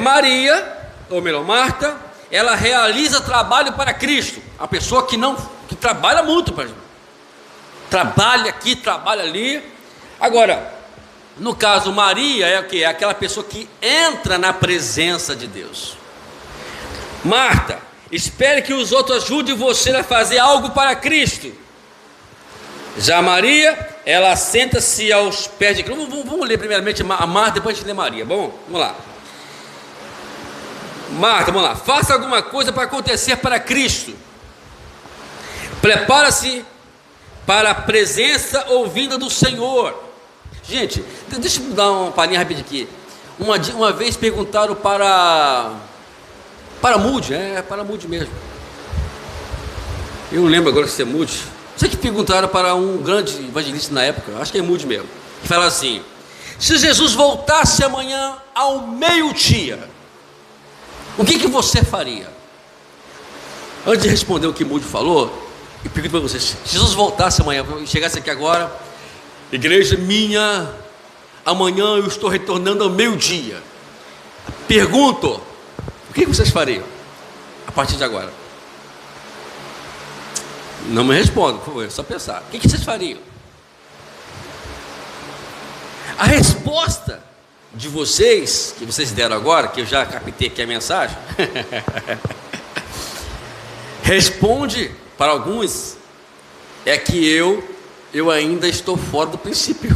Speaker 1: Maria, ou melhor, Marta, ela realiza trabalho para Cristo. A pessoa que trabalha muito para gente. Trabalha aqui, trabalha ali. Agora, no caso, Maria é o que? É aquela pessoa que entra na presença de Deus. Marta, espere que os outros ajudem você a fazer algo para Cristo. Já Maria, ela senta-se aos pés de Cristo. Vamos ler primeiramente a Marta, depois a gente lê Maria. Bom, vamos lá. Marta, vamos lá. Faça alguma coisa para acontecer para Cristo. Prepara-se para a presença ou vinda do Senhor. Gente, deixa eu dar uma palhinha rapidinho aqui. Uma vez perguntaram para Moody, para Moody mesmo. Eu não lembro agora se é Moody. Sei que perguntaram para um grande evangelista na época, acho que é Moody mesmo, que fala assim: se Jesus voltasse amanhã ao meio-dia, o que você faria? Antes de responder o que Moody falou, eu pergunto para vocês: se Jesus voltasse amanhã, chegasse aqui agora, igreja minha, amanhã eu estou retornando ao meio-dia, pergunto, o que vocês fariam a partir de agora? Não me respondam, por favor, é só pensar. O que vocês fariam? A resposta de vocês, que vocês deram agora, que eu já captei aqui a mensagem, responde para alguns, é que eu ainda estou fora do princípio,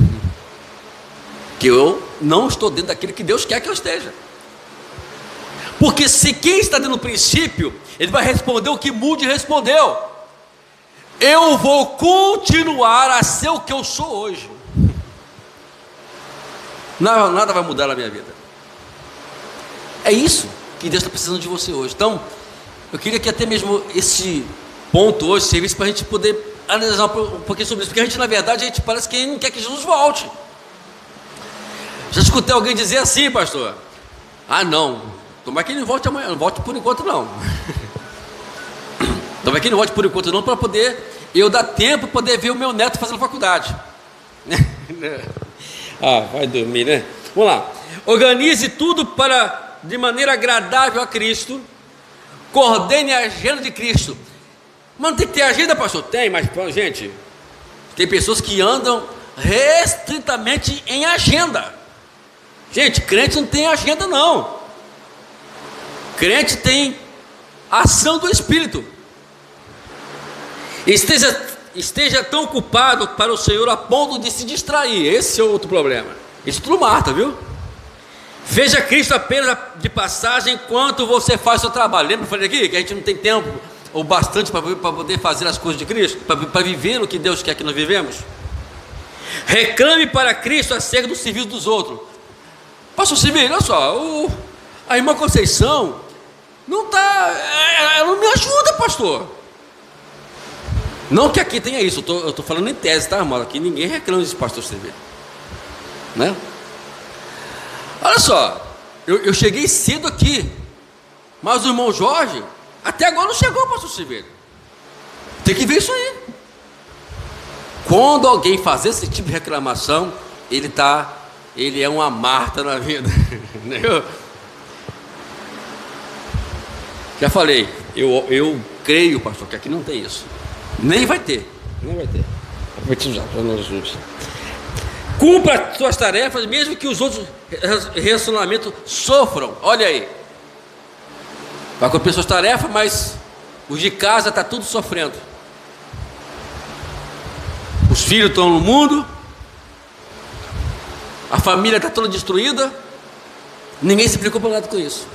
Speaker 1: que eu não estou dentro daquilo que Deus quer que eu esteja. Porque se quem está dentro do princípio, ele vai responder o que Moody respondeu: eu vou continuar a ser o que eu sou hoje. Nada vai mudar na minha vida. É isso que Deus está precisando de você hoje. Então, eu queria que até mesmo esse ponto hoje servisse para a gente poder analisar um pouquinho sobre isso. Porque a gente, na verdade, a gente parece que não quer que Jesus volte. Já escutei alguém dizer assim, pastor: não, tomara que ele não volte amanhã, não volte por enquanto não. Tomara que ele não volte por enquanto não, para poder eu dar tempo para poder ver o meu neto fazendo faculdade. Vai dormir, né? Vamos lá. Organize tudo de maneira agradável a Cristo. Coordene a agenda de Cristo. Mas não tem que ter agenda, pastor? Tem, mas, gente, tem pessoas que andam restritamente em agenda. Gente, crente não tem agenda, não. Crente tem ação do Espírito. Esteja tão ocupado para o Senhor a ponto de se distrair. Esse é outro problema. Isso tudo Marta, viu? Veja Cristo apenas de passagem enquanto você faz o seu trabalho. Lembra que eu falei aqui que a gente não tem tempo ou bastante para poder fazer as coisas de Cristo, para viver o que Deus quer que nós vivemos? Reclame para Cristo acerca do serviço dos outros. Pastor Silvio, olha só, a irmã Conceição não está, ela não me ajuda, pastor. Não que aqui tenha isso, eu estou falando em tese, tá, irmão? Aqui ninguém reclama disso, pastor Silvio, né? Olha só, eu cheguei cedo aqui, mas o irmão Jorge até agora não chegou, pastor Silvio. Tem que ver isso aí. Quando alguém faz esse tipo de reclamação, ele é uma Marta na vida. Já falei, eu creio, pastor, que aqui não tem isso. Nem vai ter. Cumpra as suas tarefas, mesmo que os outros relacionamentos sofram. Olha aí. Vai cumprir suas tarefas, mas os de casa estão tudo sofrendo. Os filhos estão no mundo, a família está toda destruída, ninguém se preocupa nada com isso.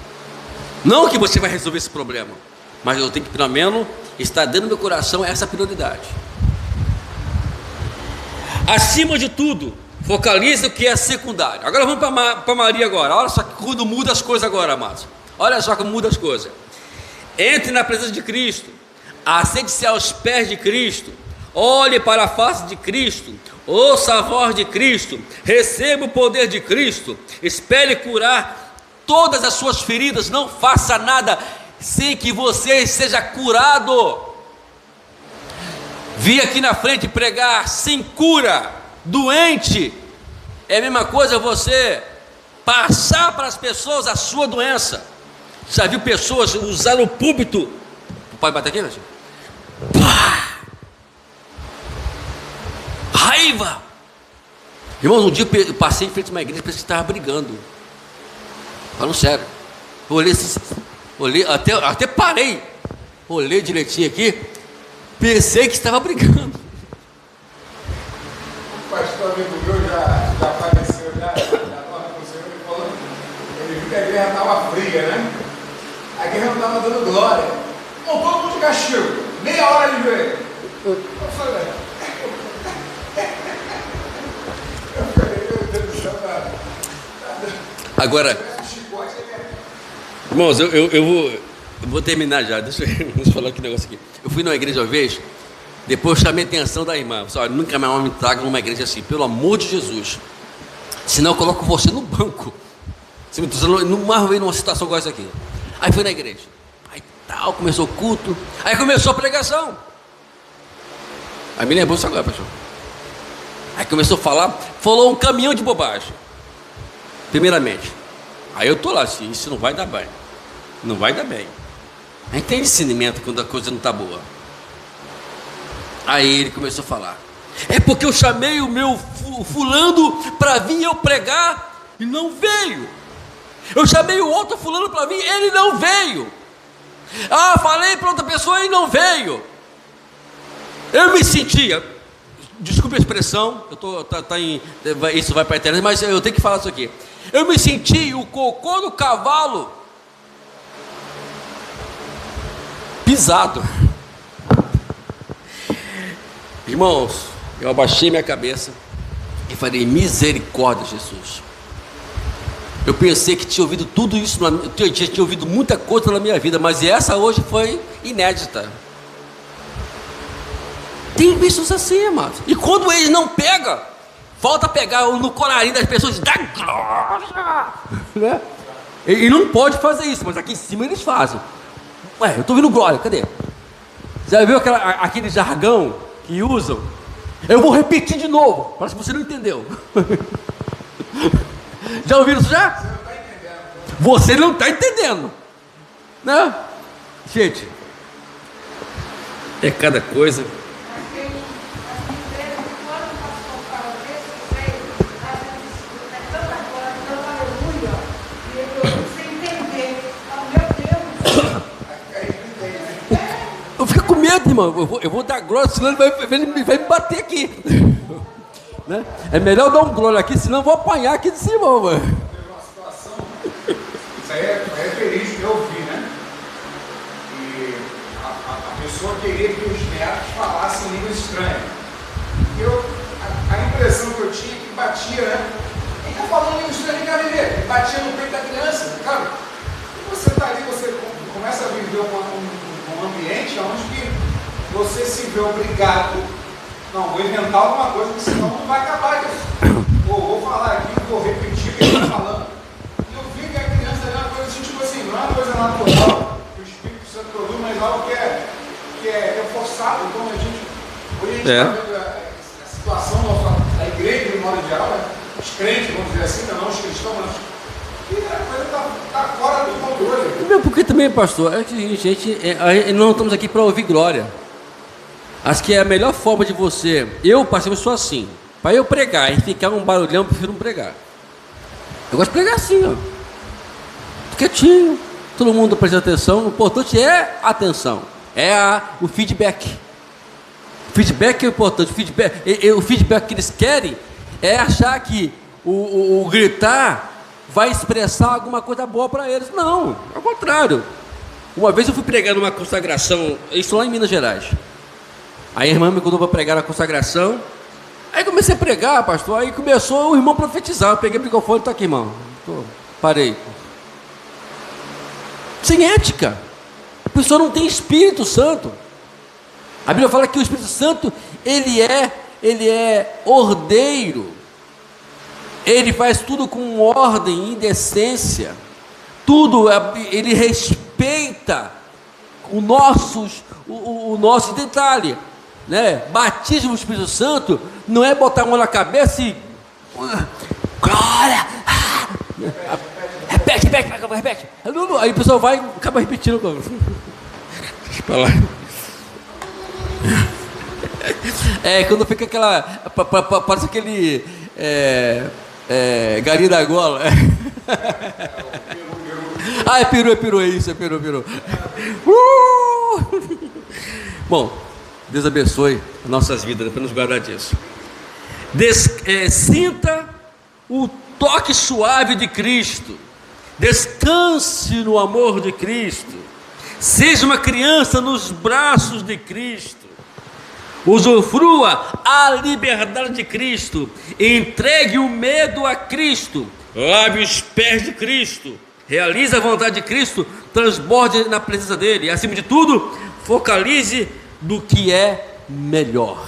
Speaker 1: Não que você vai resolver esse problema, mas eu tenho que pelo menos estar dando no meu coração essa prioridade. Acima de tudo, focalize o que é secundário. Agora vamos para Maria agora. Olha só quando muda as coisas agora, amados. Olha só como muda as coisas. Entre na presença de Cristo, assente-se aos pés de Cristo, olhe para a face de Cristo, ouça a voz de Cristo, receba o poder de Cristo, espere curar todas as suas feridas, não faça nada sem que você seja curado. Vi aqui na frente pregar sem cura, doente, é a mesma coisa você passar para as pessoas a sua doença. Já viu pessoas usar o púlpito? Pode bater aqui, meu senhor? Raiva. Irmãos, um dia eu passei em frente a uma igreja, pensei que estava brigando. Falando sério. Eu olhei, até parei. Olhei direitinho aqui, pensei que estava brigando.
Speaker 2: O pastor amigo meu já apareceu, já estava com o Senhor, ele falou, ele viu que a igreja estava fria, né? A igreja não estava dando glória. Bom, todo mundo de castigo, meia hora de ver. Eu falei, meu Deus do céu,
Speaker 1: agora, irmãos, eu vou terminar já. Deixa eu falar aqui um negócio aqui. Eu fui numa igreja uma vez, depois eu chamei a atenção da irmã. Olha, nunca mais me traga numa igreja assim, pelo amor de Jesus. Senão eu coloco você no banco. Você me numa vez numa situação igual essa aqui. Aí fui na igreja. Aí tal, começou o culto. Aí começou a pregação. Aí me lembrou isso agora, pastor. Aí começou a falar, falou um caminhão de bobagem. Primeiramente. Aí eu tô lá assim, isso não vai dar bem. Não vai dar bem. A gente tem discernimento quando a coisa não está boa. Aí ele começou a falar, é porque eu chamei o meu fulano para vir eu pregar e não veio. Eu chamei o outro fulano para vir, ele não veio. Ah, falei para outra pessoa e não veio. Eu me sentia, desculpe a expressão, isso vai para a internet, mas eu tenho que falar isso aqui. Eu me senti o cocô do cavalo pisado. Irmãos, eu abaixei minha cabeça e falei, misericórdia, Jesus. Eu pensei que tinha ouvido tudo isso, tinha ouvido muita coisa na minha vida, mas essa hoje foi inédita. Tem bichos assim, amados. E quando eles não pegam, falta pegar no colarinho das pessoas e dar glória, né? E não pode fazer isso, mas aqui em cima eles fazem. Ué, eu estou ouvindo glória, cadê? Já viu aquele jargão que usam? Eu vou repetir de novo, parece que você não entendeu. Já ouviram isso já? Você não está entendendo, né? Gente, é cada coisa. Eu fico com medo, irmão. Eu vou dar glória, senão ele vai me bater aqui. Né? É melhor dar um glória aqui, senão eu vou apanhar aqui de cima. Mano.
Speaker 2: Teve uma situação batia no peito da criança, cara. E você está ali, você começa a viver um ambiente onde que você se vê obrigado, não, vou inventar alguma coisa, porque senão não vai acabar isso. Vou falar aqui, vou repetir o que ele está falando. E eu vi que a criança era uma coisa assim, tipo assim, não é uma coisa natural, que o Espírito Santo produz, mas algo que é forçado. Então hoje a gente está vendo a situação da igreja, de modo geral, né? Os crentes, vamos dizer assim, não os cristãos, mas e a coisa está fora do controle.
Speaker 1: Não, porque também, pastor, é que, gente, não estamos aqui para ouvir glória. Acho que é a melhor forma de você. Eu, pastor, eu sou assim. Para eu pregar e ficar um barulhão, eu prefiro não pregar. Eu gosto de pregar assim, ó. Quietinho, todo mundo presta atenção. O importante é a atenção, o feedback. O feedback é importante. O feedback que eles querem é achar que o gritar vai expressar alguma coisa boa para eles. Não, ao contrário. Uma vez eu fui pregar numa consagração, isso lá em Minas Gerais. Aí a irmã me convidou para pregar na consagração. Aí comecei a pregar, pastor. Aí começou o irmão a profetizar. Eu peguei o microfone, está aqui, irmão. Parei. Sem ética. A pessoa não tem Espírito Santo. A Bíblia fala que o Espírito Santo, ele é ordeiro. Ele faz tudo com ordem e decência. Tudo, ele respeita o nosso detalhe, né? Batismo do Espírito Santo não é botar a mão na cabeça e glória, repete. Aí o pessoal vai e acaba repetindo. Deixa eu falar. Quando fica aquela, parece aquele galinha da gola. É peru, é isso, é peru. Bom, Deus abençoe nossas vidas, para nos guardar disso. Sinta o toque suave de Cristo, descanse no amor de Cristo, seja uma criança nos braços de Cristo, usufrua a liberdade de Cristo, entregue o medo a Cristo, lave os pés de Cristo, realize a vontade de Cristo, transborde na presença dele, e acima de tudo, focalize do que é melhor.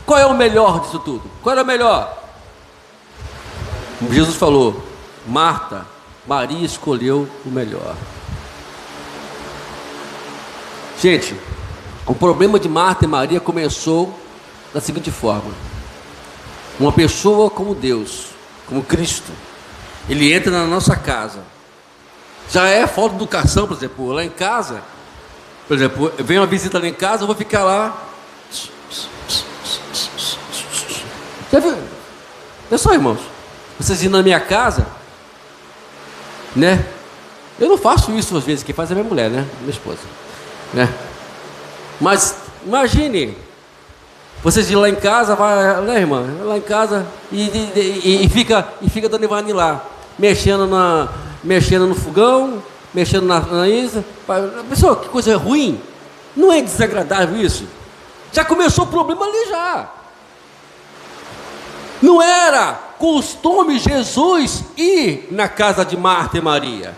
Speaker 1: Qual é o melhor disso tudo? Qual é o melhor? Jesus falou: Maria escolheu o melhor. Gente, o problema de Marta e Maria começou da seguinte forma: uma pessoa como Deus, como Cristo, ele entra na nossa casa. Já é falta de educação, por exemplo, lá em casa. Por exemplo, vem uma visita lá em casa, eu vou ficar lá. Já viu? Olha só, irmãos, vocês indo na minha casa, né? Eu não faço isso às vezes, quem faz é minha mulher, né? Minha esposa, né? Mas imagine, vocês ir lá em casa, vai, né, irmã? Lá em casa e fica dando Ivani lá, mexendo no fogão, mexendo na isa. Pessoal, que coisa ruim. Não é desagradável isso? Já começou o problema ali já. Não era costume Jesus ir na casa de Marta e Maria.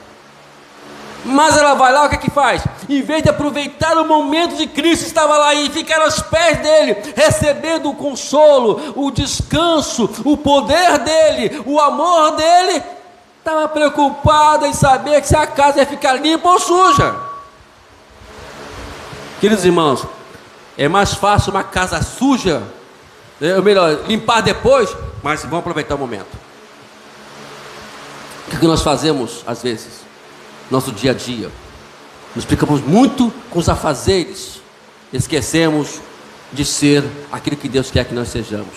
Speaker 1: Mas ela vai lá, o que é que faz? Em vez de aproveitar o momento de Cristo, estava lá e ficar aos pés dele, recebendo o consolo, o descanso, o poder dele, o amor dele. Estava preocupada em saber se a casa ia ficar limpa ou suja. Queridos irmãos, é mais fácil uma casa suja, ou melhor, limpar depois, mas vamos aproveitar o momento. O que nós fazemos às vezes? Nosso dia a dia, nos preocupamos muito com os afazeres, esquecemos de ser aquilo que Deus quer que nós sejamos.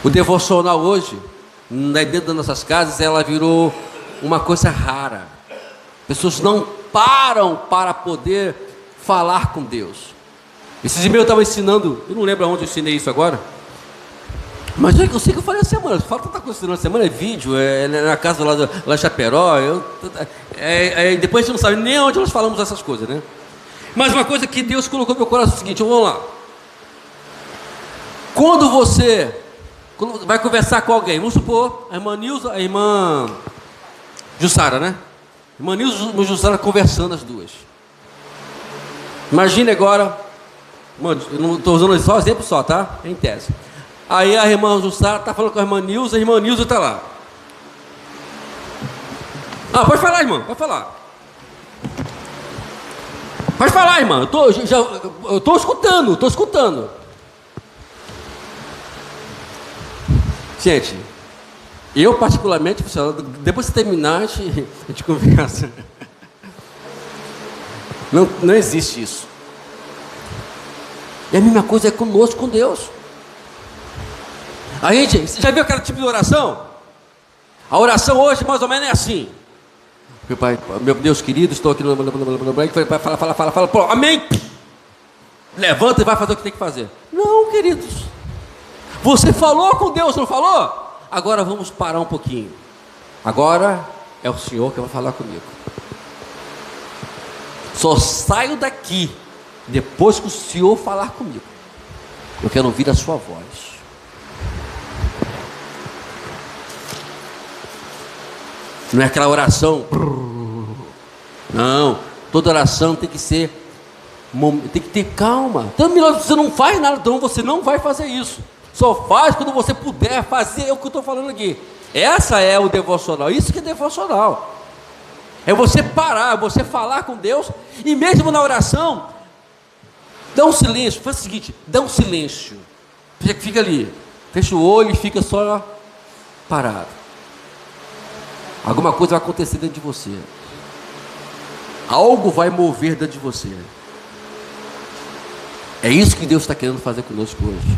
Speaker 1: O devocional hoje, dentro das nossas casas, ela virou uma coisa rara. Pessoas não param para poder falar com Deus. Esses dias eu estava ensinando, eu não lembro aonde eu ensinei isso agora, mas eu sei que eu falei a semana, falo tanta coisa na semana, é vídeo, é na casa lá em Chaperó, depois a gente não sabe nem onde nós falamos essas coisas, né? Mas uma coisa que Deus colocou no meu coração é o seguinte, vamos lá. Quando você quando vai conversar com alguém, vamos supor, a irmã Nilza, a irmã Jussara, né? Irmã Nilza e a irmã Jussara conversando as duas. Imagine agora, mano, eu não estou usando só exemplo só, tá? Em tese. Aí a irmã Jussara está falando com a irmã Nilza está lá. Ah, pode falar, irmã, pode falar. Pode falar, irmã, eu estou escutando. Gente, eu particularmente, depois de terminar, a gente conversa. Não existe isso. E a mesma coisa é conosco, com Deus. A gente, você já viu aquele tipo de oração? A oração hoje mais ou menos é assim. Meu Pai, meu Deus querido, estou aqui no... Fala, pô, amém. Levanta e vai fazer o que tem que fazer. Não, queridos. Você falou com Deus, não falou? Agora vamos parar um pouquinho. Agora é o Senhor que vai falar comigo. Só saio daqui depois que o Senhor falar comigo. Eu quero ouvir a sua voz. Não é aquela oração. Não, toda oração tem que ser, tem que ter calma. Então, você não faz nada, então você não vai fazer isso. Só faz quando você puder fazer o que eu estou falando aqui. Essa é o devocional. Isso que é devocional. É você parar, é você falar com Deus. E mesmo na oração, dá um silêncio. Faz o seguinte, dá um silêncio. Fica ali, fecha o olho e fica só parado. Alguma coisa vai acontecer dentro de você. Algo vai mover dentro de você. É isso que Deus está querendo fazer conosco hoje.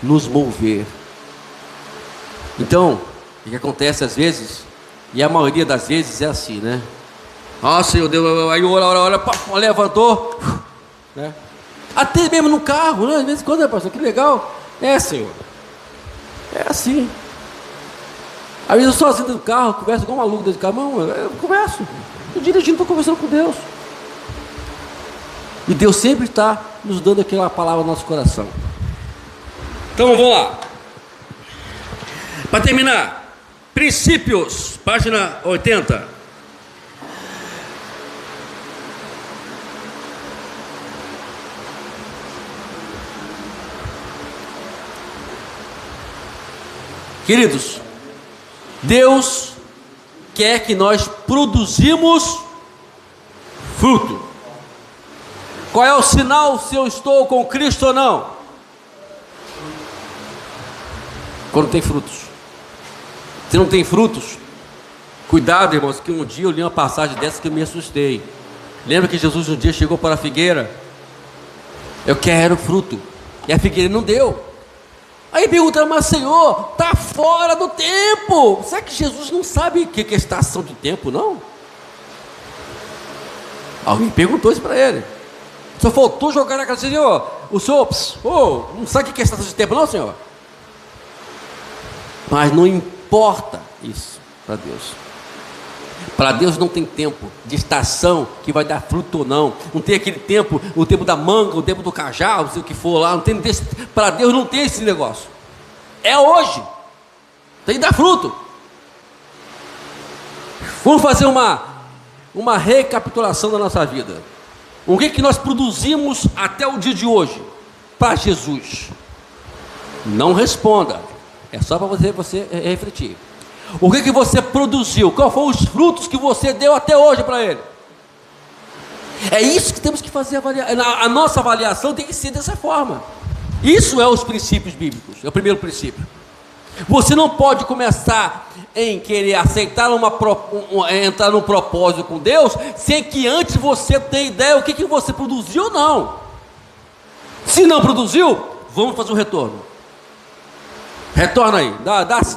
Speaker 1: Nos mover. Então, o que acontece às vezes, e a maioria das vezes é assim, né? Ah, Senhor Deus, aí ora, levantou, né? Até mesmo no carro, né? Às vezes quando, pastor, que legal. É, Senhor. É assim. Às vezes eu sozinho dentro do carro, converso igual um maluco dentro do carro. Não, eu converso. Estou dirigindo, estou conversando com Deus. E Deus sempre está nos dando aquela palavra no nosso coração. Então vamos lá. Para terminar, princípios, página 80. Queridos, Deus quer que nós produzimos fruto. Qual é o sinal se eu estou com Cristo ou não? Quando tem frutos. Se não tem frutos, cuidado, irmãos, que um dia eu li uma passagem dessa que eu me assustei. Lembra que Jesus um dia chegou para a figueira? Eu quero fruto. E a figueira não deu. Aí perguntaram, mas Senhor, está fora do tempo. Será que Jesus não sabe o que é estação de tempo, não? Alguém perguntou isso para ele. Só faltou jogar na cara, Senhor, o Senhor não sabe o que é estação de tempo, não, Senhor? Mas não importa isso para Deus. Para Deus não tem tempo de estação que vai dar fruto ou não. Não tem aquele tempo, o tempo da manga, o tempo do cajá, não sei o que for lá. Para Deus não tem esse negócio. É hoje. Tem que dar fruto. Vamos fazer uma recapitulação da nossa vida. O que nós produzimos até o dia de hoje para Jesus? Não responda. É só para você refletir. O que você produziu? Qual foram os frutos que você deu até hoje para Ele? É isso que temos que fazer. A nossa avaliação tem que ser dessa forma. Isso é os princípios bíblicos. É o primeiro princípio. Você não pode começar em querer aceitar entrar num propósito com Deus, sem que antes você tenha ideia o que você produziu ou não. Se não produziu, vamos fazer um retorno. Retorna aí,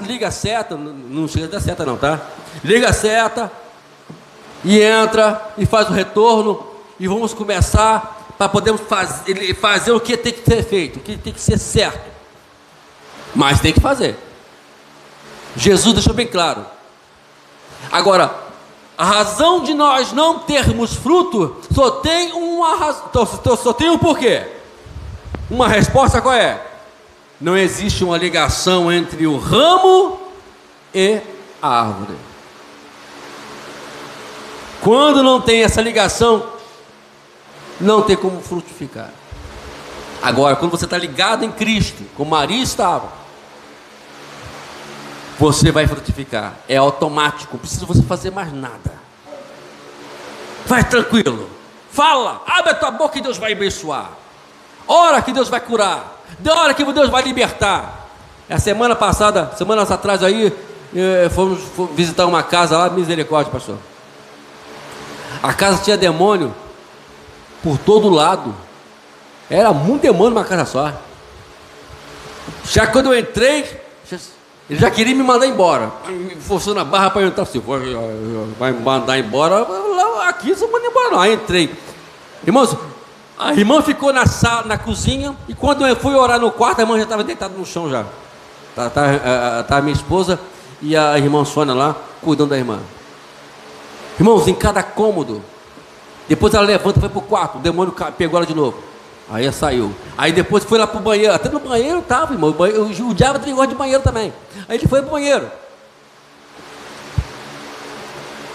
Speaker 1: liga a seta, não chega a dar seta não, tá? Liga a seta e entra e faz o retorno e vamos começar para podermos fazer o que tem que ser feito, o que tem que ser certo. Mas tem que fazer. Jesus deixou bem claro. Agora, a razão de nós não termos fruto só tem uma razão, só tem um porquê. Uma resposta qual é? não existe uma ligação entre o ramo e a árvore. Quando não tem essa ligação, não tem como frutificar. Agora, quando você está ligado em Cristo, como Maria estava, você vai frutificar. É automático, não precisa você fazer mais nada. Vai tranquilo, fala, abre a tua boca e Deus vai abençoar. Ora que Deus vai curar, ora que Deus vai libertar. A semana passada, semanas atrás aí, fomos visitar uma casa lá, misericórdia, pastor. A casa tinha demônio por todo lado. Era muito demônio numa casa só. Já quando eu entrei, ele já queria me mandar embora, forçando a barra para eu entrar. Se vai mandar embora, aqui você não manda embora não. Aí entrei. Irmãos, a irmã ficou na sala, na cozinha, e quando eu fui orar no quarto, a irmã já estava deitada no chão já. Tá a minha esposa e a irmã Sônia lá, cuidando da irmã. Irmãos, em cada cômodo. Depois ela levanta e foi para o quarto, o demônio pegou ela de novo. Aí ela saiu. Aí depois foi lá para o banheiro. Até no banheiro estava, irmão. O diabo tem negócio de banheiro também. Aí ele foi para o banheiro.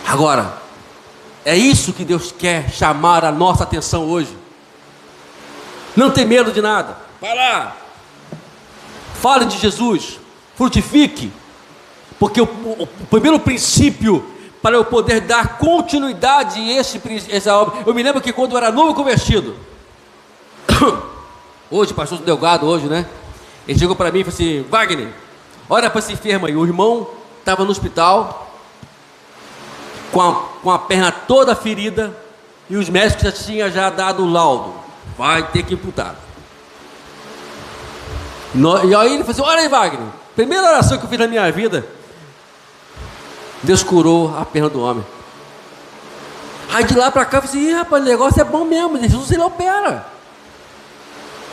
Speaker 1: Agora, é isso que Deus quer chamar a nossa atenção hoje. Não tem medo de nada. Vai lá. Fale de Jesus. Frutifique. Porque o primeiro princípio para eu poder dar continuidade a essa obra. Eu me lembro que quando eu era novo convertido, hoje, pastor Delgado, hoje, né? Ele chegou para mim e falou assim: Wagner, olha para esse enfermo aí. O irmão estava no hospital com a perna toda ferida e os médicos já tinham dado o laudo. Vai ter que imputar. E aí ele falou assim: olha aí, Wagner, primeira oração que eu fiz na minha vida, Deus curou a perna do homem. Aí de lá para cá eu falei assim: rapaz, o negócio é bom mesmo, Jesus ele opera.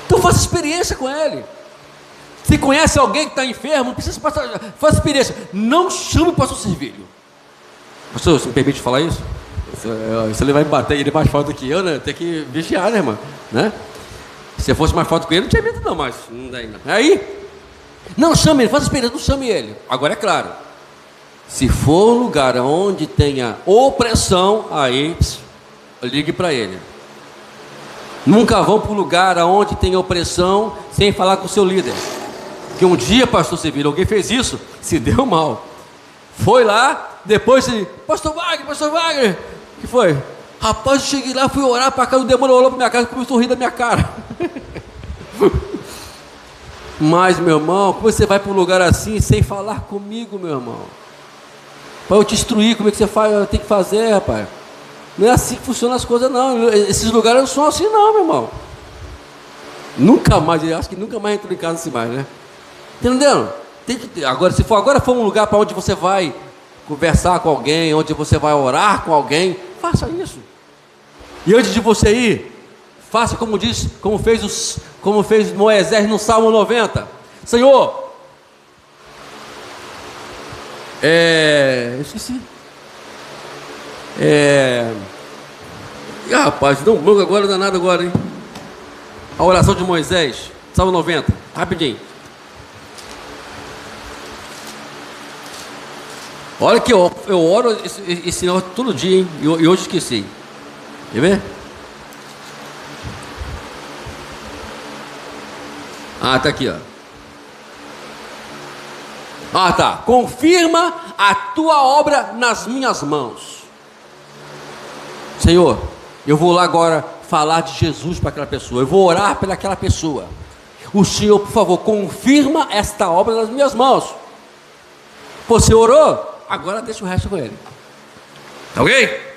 Speaker 1: Então faça experiência com ele. Se conhece alguém que está enfermo, não precisa passar, faça experiência. Não chame o pastor Servilho. Pastor, você me permite falar isso? Se ele vai me bater, ele é mais forte que eu, né? Tem que vigiar, né, irmão? Né? Se eu fosse mais forte que ele, não tinha medo não, mas não dá ainda. Aí, não chame ele, faça experiência, não chame ele. Agora é claro, se for um lugar onde tenha opressão, aí ligue para ele. Nunca vão para um lugar onde tem opressão sem falar com o seu líder. Porque um dia, pastor Sevilla, alguém fez isso, se deu mal. Foi lá, depois pastor Wagner, o que foi? Rapaz, eu cheguei lá, fui orar para cá, o demônio olhou para minha cara e começou a rir da minha cara. Mas, meu irmão, como você vai para um lugar assim sem falar comigo, meu irmão? Para eu te instruir como é que você faz, eu tenho que fazer, rapaz. Não é assim que funcionam as coisas, não. Esses lugares não são assim, não, meu irmão. Nunca mais, eu acho que nunca mais entro em casa assim mais, né? Entendeu? Agora, se for um lugar para onde você vai conversar com alguém, onde você vai orar com alguém, faça isso. E antes de você ir, faça como fez Moisés no Salmo 90. Senhor, eu esqueci. Rapaz, deu um banco agora, danado agora, hein? A oração de Moisés, Salmo 90, rapidinho. Olha que eu oro esse negócio todo dia, hein? E hoje esqueci. Quer ver? Tá aqui, ó. Tá. Confirma a tua obra nas minhas mãos. Senhor, eu vou lá agora falar de Jesus para aquela pessoa. Eu vou orar pelaquela pessoa. O Senhor, por favor, confirma esta obra nas minhas mãos. Você orou? Agora deixa o resto com ele. Tá ok?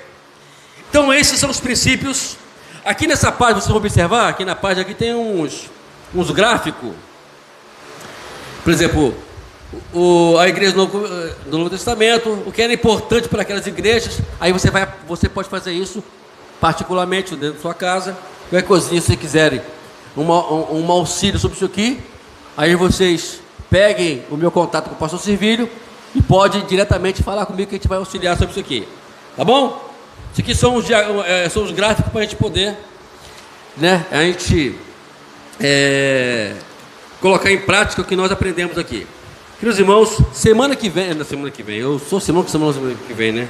Speaker 1: Então esses são os princípios. Aqui nessa página, vocês vão observar, aqui na página aqui tem uns gráficos. Por exemplo, a igreja do Novo Testamento, o que era importante para aquelas igrejas. Aí você pode fazer isso particularmente dentro da sua casa. Qualquer coisinha, se quiserem um auxílio sobre isso aqui, aí vocês peguem o meu contato com o pastor Servilho e pode diretamente falar comigo que a gente vai auxiliar sobre isso aqui, tá bom? Isso aqui são os gráficos para a gente poder, né? A gente colocar em prática o que nós aprendemos aqui. Queridos irmãos, semana que vem, eu sou semana que vem, né?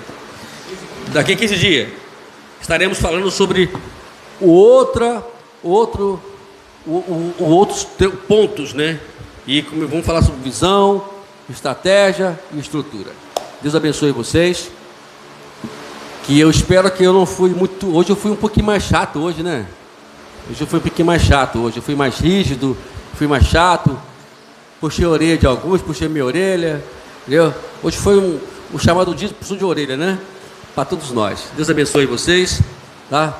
Speaker 1: Daqui a 15 dias, estaremos falando sobre outros pontos, né? E vamos falar sobre visão, estratégia e estrutura. Deus abençoe vocês. Que eu espero que eu não fui muito... Hoje eu fui um pouquinho mais chato hoje, né? Hoje eu fui um pouquinho mais chato hoje. Eu fui mais rígido, fui mais chato. Puxei a orelha de alguns, puxei minha orelha. Entendeu? Hoje foi o chamado dia de orelha, né? Para todos nós. Deus abençoe vocês. Tá?